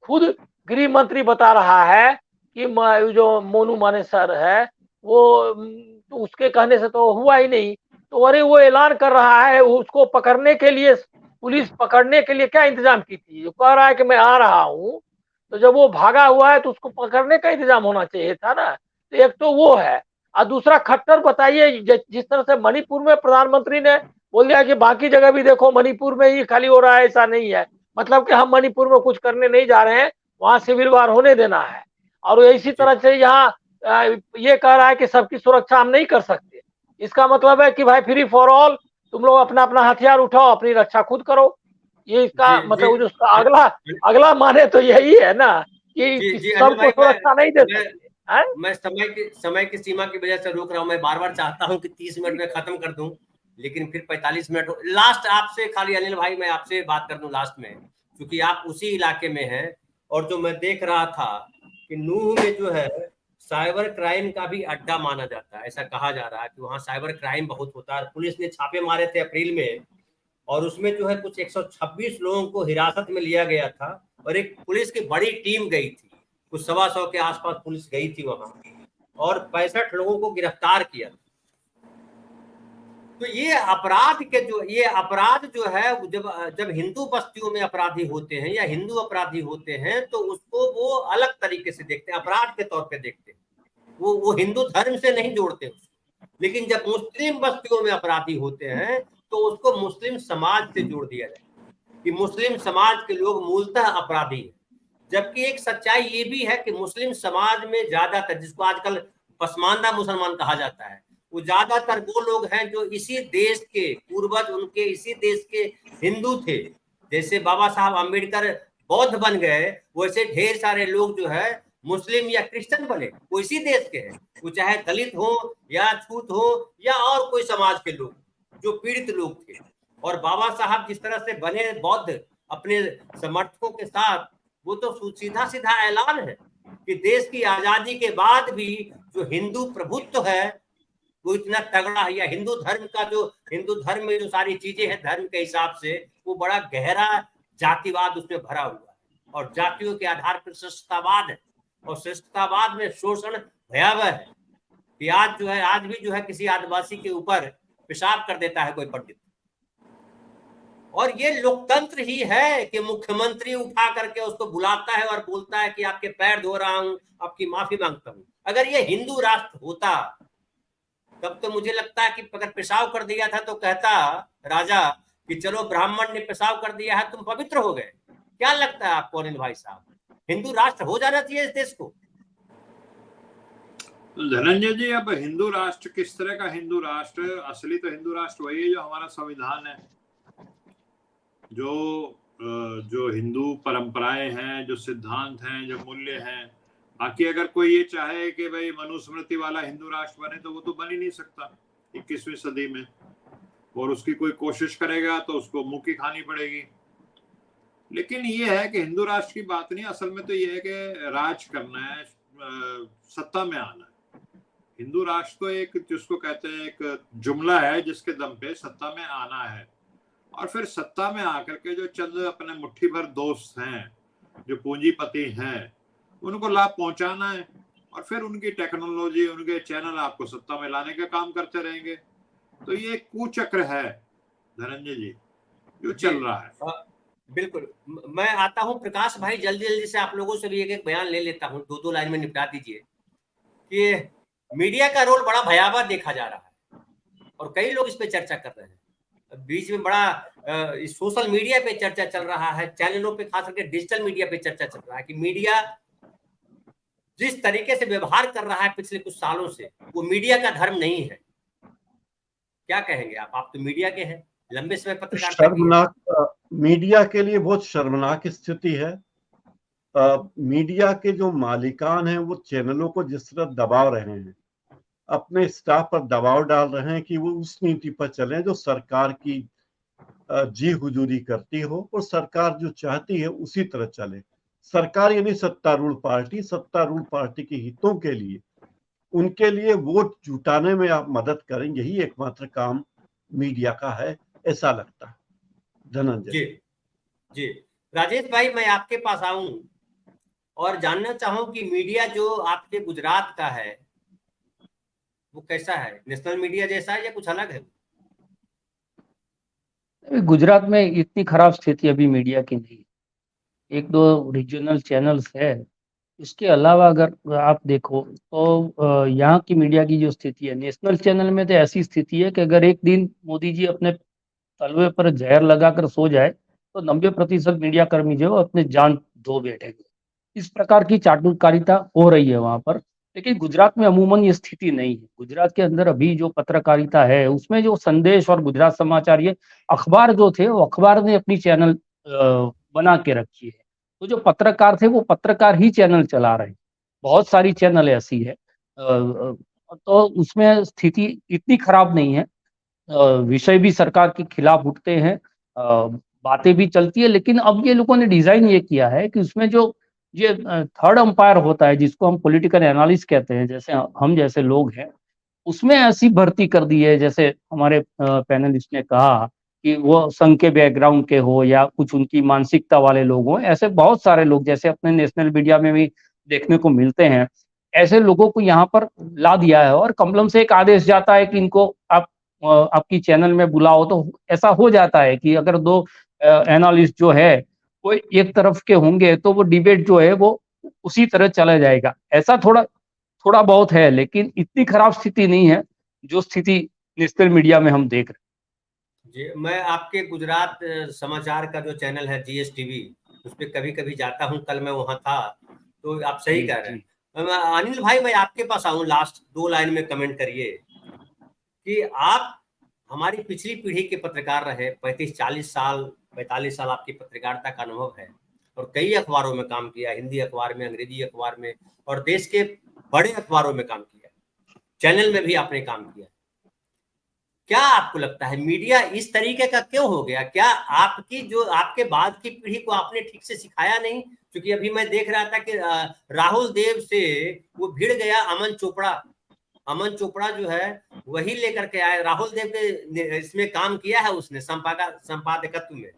खुद गृह मंत्री बता रहा है कि जो मोनू मानेसर है वो तो उसके कहने से तो हुआ ही नहीं, तो अरे वो ऐलान कर रहा है उसको पकड़ने के लिए, पुलिस पकड़ने के लिए क्या इंतजाम की थी, कह रहा है कि मैं आ रहा हूँ। तो जब वो भागा हुआ है तो उसको पकड़ने का इंतजाम होना चाहिए था ना। तो एक तो वो है, और दूसरा खट्टर बताइए जिस तरह से मणिपुर में प्रधानमंत्री ने बोल दिया कि बाकी जगह भी देखो, मणिपुर में ही खाली हो रहा है, ऐसा नहीं है, मतलब कि हम मणिपुर में कुछ करने नहीं जा रहे हैं, वहां सिविल वार होने देना है। और इसी तरह से यहाँ ये कह रहा है कि सबकी सुरक्षा हम नहीं कर सकते। इसका मतलब है कि भाई फ्री फॉर ऑल, तुम लोग अपना अपना हथियार उठाओ, अपनी रक्षा खुद करो। ये इसका मतलब जो उसका अगला माने तो यही है ना कि सबको सुरक्षा नहीं दे सकते। मैं समय की सीमा की वजह से रोक रहा हूँ। मैं बार बार चाहता हूँ कि 30 मिनट में खत्म कर दूं, लेकिन फिर 45 मिनट लास्ट आपसे खाली अनिल भाई मैं आपसे बात कर दूं लास्ट में, क्योंकि आप उसी इलाके में हैं। और जो मैं देख रहा था कि नूह में जो है साइबर क्राइम का भी अड्डा माना जाता है, ऐसा कहा जा रहा है कि वहां साइबर क्राइम बहुत होता है। पुलिस ने छापे मारे थे अप्रैल में, और उसमें जो है कुछ 126 लोगों को हिरासत में लिया गया था, और एक पुलिस की बड़ी टीम गई थी, कुछ 125 के आसपास पुलिस गई थी वहां, और 65 लोगों को गिरफ्तार किया। तो ये अपराध जो है जब हिंदू बस्तियों में अपराधी होते हैं या हिंदू अपराधी होते हैं तो उसको वो अलग तरीके से देखते हैं, अपराध के तौर पे देखते हैं, वो हिंदू धर्म से नहीं जोड़ते उसको। लेकिन जब मुस्लिम बस्तियों में अपराधी होते हैं तो उसको मुस्लिम समाज से जोड़ दिया जाए कि मुस्लिम समाज के लोग मूलतः अपराधी हैं। जबकि एक सच्चाई ये भी है कि मुस्लिम समाज में ज्यादातर, जिसको आजकल पसमानदा मुसलमान कहा जाता है, वो ज्यादातर वो लोग हैं जो इसी देश के पूर्वज, उनके इसी देश के हिंदू थे। जैसे बाबा साहब अम्बेडकर बौद्ध बन गए, वैसे ढेर सारे लोग जो है मुस्लिम या क्रिश्चियन बने, वो इसी देश के हैं, वो चाहे दलित हो या छूत हो या और कोई समाज के लोग जो पीड़ित लोग थे। और बाबा साहब जिस तरह से बने बौद्ध अपने समर्थकों के साथ, वो तो सीधा सीधा ऐलान है कि देश की आजादी के बाद भी जो हिंदू प्रभुत्व है वो इतना तगड़ा है, या हिंदू धर्म का जो हिंदू धर्म में जो सारी चीजें हैं धर्म के हिसाब से, वो बड़ा गहरा जातिवाद उसमें भरा हुआ है और जातियों के आधार पर श्रेष्ठतावाद है, और श्रेष्ठतावाद में शोषण भयावह है कि आज भी जो है किसी आदिवासी के ऊपर पेशाब कर देता है कोई पंडित। और ये लोकतंत्र ही है कि मुख्यमंत्री उठा करके उसको बुलाता है और बोलता है कि आपके पैर धो रहा हूं, आपकी माफी मांगता हूं। अगर ये हिंदू राष्ट्र होता तब तो मुझे लगता है कि अगर पेशाब कर दिया था तो कहता राजा कि चलो ब्राह्मण ने पेशाब कर दिया है, तुम पवित्र हो गए। क्या लगता है आपको अनिल भाई साहब, हिंदू राष्ट्र हो जाना चाहिए इस देश को? धनंजय जी, अब हिंदू राष्ट्र किस तरह का हिंदू राष्ट्र? असली तो हिंदू राष्ट्र वही है जो हमारा संविधान है, जो हिंदू परंपराएं हैं, जो सिद्धांत हैं, जो मूल्य हैं। बाकी अगर कोई ये चाहे कि भाई मनुस्मृति वाला हिंदू राष्ट्र बने तो वो तो बन ही नहीं सकता 21वीं सदी में, और उसकी कोई कोशिश करेगा तो उसको मुंह की खानी पड़ेगी। लेकिन ये है कि हिंदू राष्ट्र की बात नहीं, असल में तो ये है कि राज करना है, सत्ता में आना है। हिंदू राष्ट्र तो एक जिसको कहते हैं एक जुमला है जिसके दम पे सत्ता में आना है, और फिर सत्ता में आकर के जो चंद अपने मुट्ठी भर दोस्त हैं, जो पूंजीपति हैं, उनको लाभ पहुंचाना है, और फिर उनकी टेक्नोलॉजी, उनके चैनल आपको सत्ता में लाने का काम करते रहेंगे। तो ये कुचक्र है धनंजय जी जो चल रहा है। बिल्कुल। मैं आता हूं प्रकाश भाई, जल्दी जल्दी से आप लोगों से भी एक एक बयान ले लेता हूं, दो लाइन में निपटा दीजिए कि मीडिया का रोल बड़ा भयावह देखा जा रहा है और कई लोग इस पे चर्चा कर रहे हैं। बीच में बड़ा सोशल मीडिया पे चर्चा चल रहा है, चैनलों पे, खास करके डिजिटल मीडिया पे चर्चा चल रहा है कि मीडिया जिस तरीके से व्यवहार कर रहा है पिछले कुछ सालों से, वो मीडिया का धर्म नहीं है। क्या कहेंगे आप तो मीडिया के हैं, लंबे समय पत्रकारिता की है। शर्मनाक, मीडिया के लिए बहुत शर्मनाक स्थिति है। मीडिया के जो मालिकान हैं वो चैनलों को जिस तरह दबा रहे हैं, अपने स्टाफ पर दबाव डाल रहे हैं कि वो उस नीति पर चलें जो सरकार की जी हुजूरी करती हो, और सरकार जो चाहती है उसी तरह चले। सरकार यानी सत्तारूढ़ पार्टी के हितों के लिए, उनके लिए वोट जुटाने में आप मदद करें, यही एकमात्र काम मीडिया का है, ऐसा लगता है। धनंजय जी जी। राजेश भाई, मैं आपके पास आऊं और जानना चाहूं कि मीडिया जो आपके गुजरात का है वो कैसा है, नेशनल मीडिया जैसा है या कुछ अलग है? गुजरात में इतनी खराब स्थिति अभी मीडिया की नहीं है, एक दो रीजनल चैनल्स है, इसके अलावा अगर आप देखो तो यहाँ की मीडिया की जो स्थिति है, नेशनल चैनल में तो ऐसी स्थिति है कि अगर एक दिन मोदी जी अपने तलवे पर जहर लगाकर सो जाए तो 90% मीडिया कर्मी जो अपने जान धो बैठेंगे। इस प्रकार की चाटुकारिता हो रही है वहां पर। लेकिन गुजरात में अमूमन ये स्थिति नहीं है। गुजरात के अंदर अभी जो पत्रकारिता है उसमें जो संदेश और गुजरात समाचार, ये अखबार जो थे वो अखबार ने अपनी चैनल बना के रखी है, तो जो पत्रकार थे वो पत्रकार ही चैनल चला रहे हैं। बहुत सारी चैनल ऐसी है, तो उसमें स्थिति इतनी खराब नहीं है। विषय भी सरकार के खिलाफ उठते हैं, बातें भी चलती है, लेकिन अब ये लोगों ने डिजाइन ये किया है कि उसमें जो ये थर्ड अंपायर होता है, जिसको हम पॉलिटिकल एनालिस्ट कहते हैं, जैसे हम जैसे लोग हैं, उसमें ऐसी भर्ती कर दी है, जैसे हमारे पैनलिस्ट ने कहा कि वो संघ के बैकग्राउंड के हो या कुछ उनकी मानसिकता वाले लोग हो, ऐसे बहुत सारे लोग जैसे अपने नेशनल मीडिया में भी देखने को मिलते हैं, ऐसे लोगों को यहाँ पर ला दिया है और कमलम से एक आदेश जाता है कि इनको आप आपकी चैनल में बुलाओ। तो ऐसा हो जाता है कि अगर दो एनालिस्ट जो है वो एक तरफ के होंगे तो वो डिबेट जो है वो उसी तरह चला जाएगा। ऐसा थोड़ा बहुत है, लेकिन इतनी खराब स्थिति नहीं है जो स्थिति नेशनल मीडिया में हम देख रहे हैं। जी, मैं आपके गुजरात समाचार का जो चैनल है GSTV, उस पर कभी कभी जाता हूं, कल मैं वहां था, तो आप सही कह रहे हैं। अनिल भाई, मैं आपके पास आऊं, लास्ट 2 लाइन में कमेंट करिए कि आप हमारी पिछली पीढ़ी के पत्रकार रहे, 35-40 साल 45 साल आपकी पत्रकारिता का अनुभव है। और कई अखबारों में काम किया, हिंदी अखबार में, अंग्रेजी अखबार में, और देश के बड़े अखबारों में काम किया, चैनल में भी आपने काम किया। क्या आपको लगता है मीडिया इस तरीके का क्यों हो गया? क्या आपकी जो आपके बाद की पीढ़ी को आपने ठीक से सिखाया नहीं? क्योंकि अभी मैं देख रहा था कि राहुल देव से वो भिड़ गया अमन चोपड़ा। अमन चोपड़ा जो है वही लेकर के आए, राहुल देव के इसमें काम किया है उसने संपादकत्व में।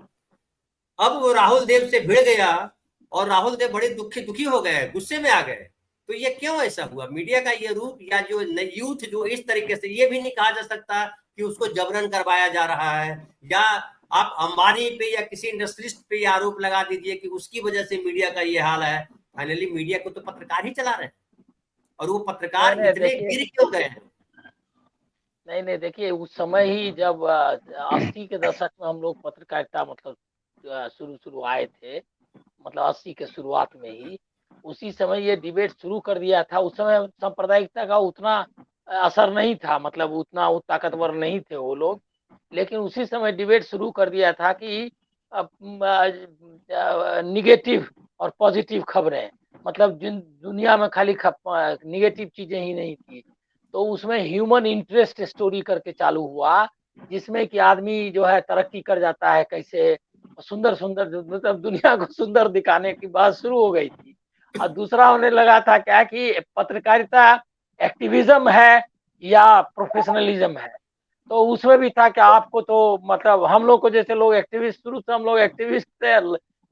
अब वो राहुल देव से भिड़ गया और राहुल देव बड़े दुखी हो गए, गुस्से में आ गए। तो ये क्यों ऐसा हुआ? मीडिया का ये रूप, या जो यूथ जो इस तरीके से, ये भी नहीं कहा जा सकता कि उसको जबरन करवाया जा रहा है, या आप अंबानी पे या किसी इंडस्ट्रियलिस्ट पे आरोप लगा दीजिए कि उसकी वजह से मीडिया का ये हाल है। फाइनली मीडिया को तो पत्रकार ही चला रहे हैं, और वो पत्रकार इतने गिर क्यों गए हैं? नहीं, देखिए उस समय ही जब 80 के दशक में हम लोग पत्रकारिता मतलब शुरू आए थे, मतलब 80 के शुरुआत में ही, उसी समय ये डिबेट शुरू कर दिया था। उस समय सांप्रदायिकता का उतना असर नहीं था, मतलब उतना वो ताकतवर नहीं थे वो लोग, लेकिन उसी समय डिबेट शुरू कर दिया था कि निगेटिव और पॉजिटिव खबरें, मतलब जिन दुनिया में खाली निगेटिव चीजें ही नहीं थी, तो उसमें ह्यूमन इंटरेस्ट स्टोरी करके चालू हुआ, जिसमें कि आदमी जो है तरक्की कर जाता है, कैसे सुंदर मतलब दुनिया को सुंदर दिखाने की बात शुरू हो गई थी। और दूसरा होने लगा था क्या कि पत्रकारिता एक्टिविज्म है या प्रोफेशनलिज्म है। तो उसमें भी था कि आपको तो मतलब हम लोग को जैसे लोग एक्टिविस्ट, शुरू से हम लोग एक्टिविस्ट थे,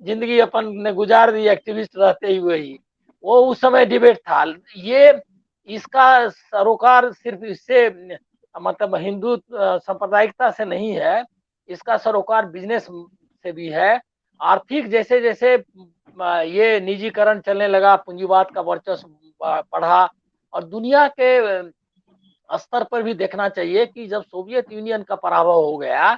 जिंदगी अपन ने गुजार दी एक्टिविस्ट रहते हुए ही। वो उस समय डिबेट था। ये इसका सरोकार सिर्फ इससे मतलब हिंदू सांप्रदायिकता से नहीं है, इसका सरोकार बिजनेस से भी है। आर्थिक जैसे जैसे ये निजीकरण चलने लगा, पूंजीवाद का वर्चस्व बढ़ा, और दुनिया के स्तर पर भी देखना चाहिए कि जब सोवियत यूनियन का पराभव हो गया,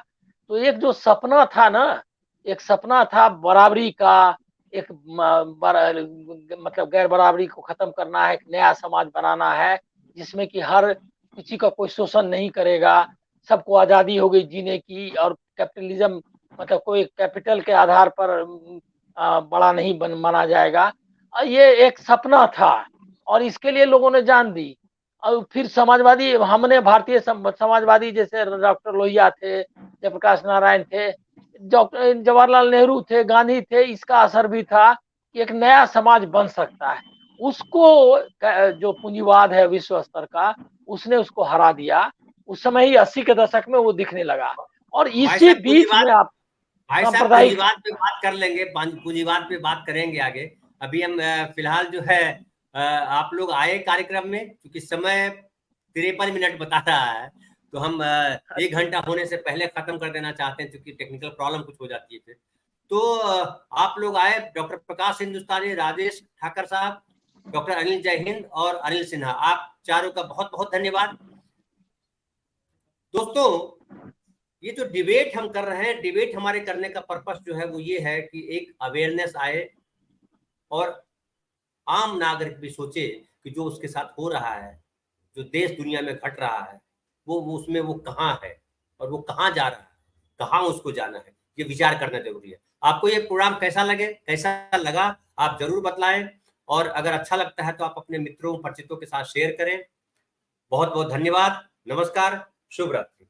तो एक जो सपना था ना, एक सपना था बराबरी का, एक मतलब गैर बराबरी को खत्म करना है, एक नया समाज बनाना है जिसमें कि हर किसी का कोई शोषण नहीं करेगा, सबको आजादी हो गई जीने की, और कैपिटलिज्म मतलब कोई कैपिटल के आधार पर बड़ा नहीं माना जाएगा। ये एक सपना था और इसके लिए लोगों ने जान दी। और फिर समाजवादी, हमने भारतीय समाजवादी जैसे डॉक्टर लोहिया थे, जयप्रकाश नारायण थे, जवाहरलाल नेहरू थे, गांधी थे, इसका असर भी था कि एक नया समाज बन सकता है। उसको जो पूंजीवाद है विश्व स्तर का, उसने उसको हरा दिया। उस समय ही 80 के दशक में वो दिखने लगा। और इसी बीच में आप भाई साहब पूंजीवाद पे बात कर लेंगे, पूंजीवाद पे बात करेंगे आगे। अभी हम फिलहाल जो है आप लोग आए कार्यक्रम में, क्योंकि समय 53 मिनट बता रहा है, तो हम 1 घंटा होने से पहले खत्म कर देना चाहते हैं, क्योंकि टेक्निकल प्रॉब्लम कुछ हो जाती है फिर। तो आप लोग आए, डॉक्टर प्रकाश हिंदुस्तानी, राजेश ठाकर साहब, डॉक्टर अनिल जय हिंद और अनिल सिन्हा, आप चारों का बहुत बहुत धन्यवाद। दोस्तों, ये जो डिबेट हम कर रहे हैं, डिबेट हमारे करने का पर्पस जो है वो ये है कि एक अवेयरनेस आए और आम नागरिक भी सोचे कि जो उसके साथ हो रहा है, जो देश दुनिया में घट रहा है, वो उसमें वो कहाँ है और वो कहाँ जा रहा है, कहाँ उसको जाना है, ये विचार करना जरूरी है। आपको ये प्रोग्राम कैसा लगा आप जरूर बतलाएं, और अगर अच्छा लगता है तो आप अपने मित्रों परिचितों के साथ शेयर करें। बहुत बहुत धन्यवाद। नमस्कार, शुभ रात्रि।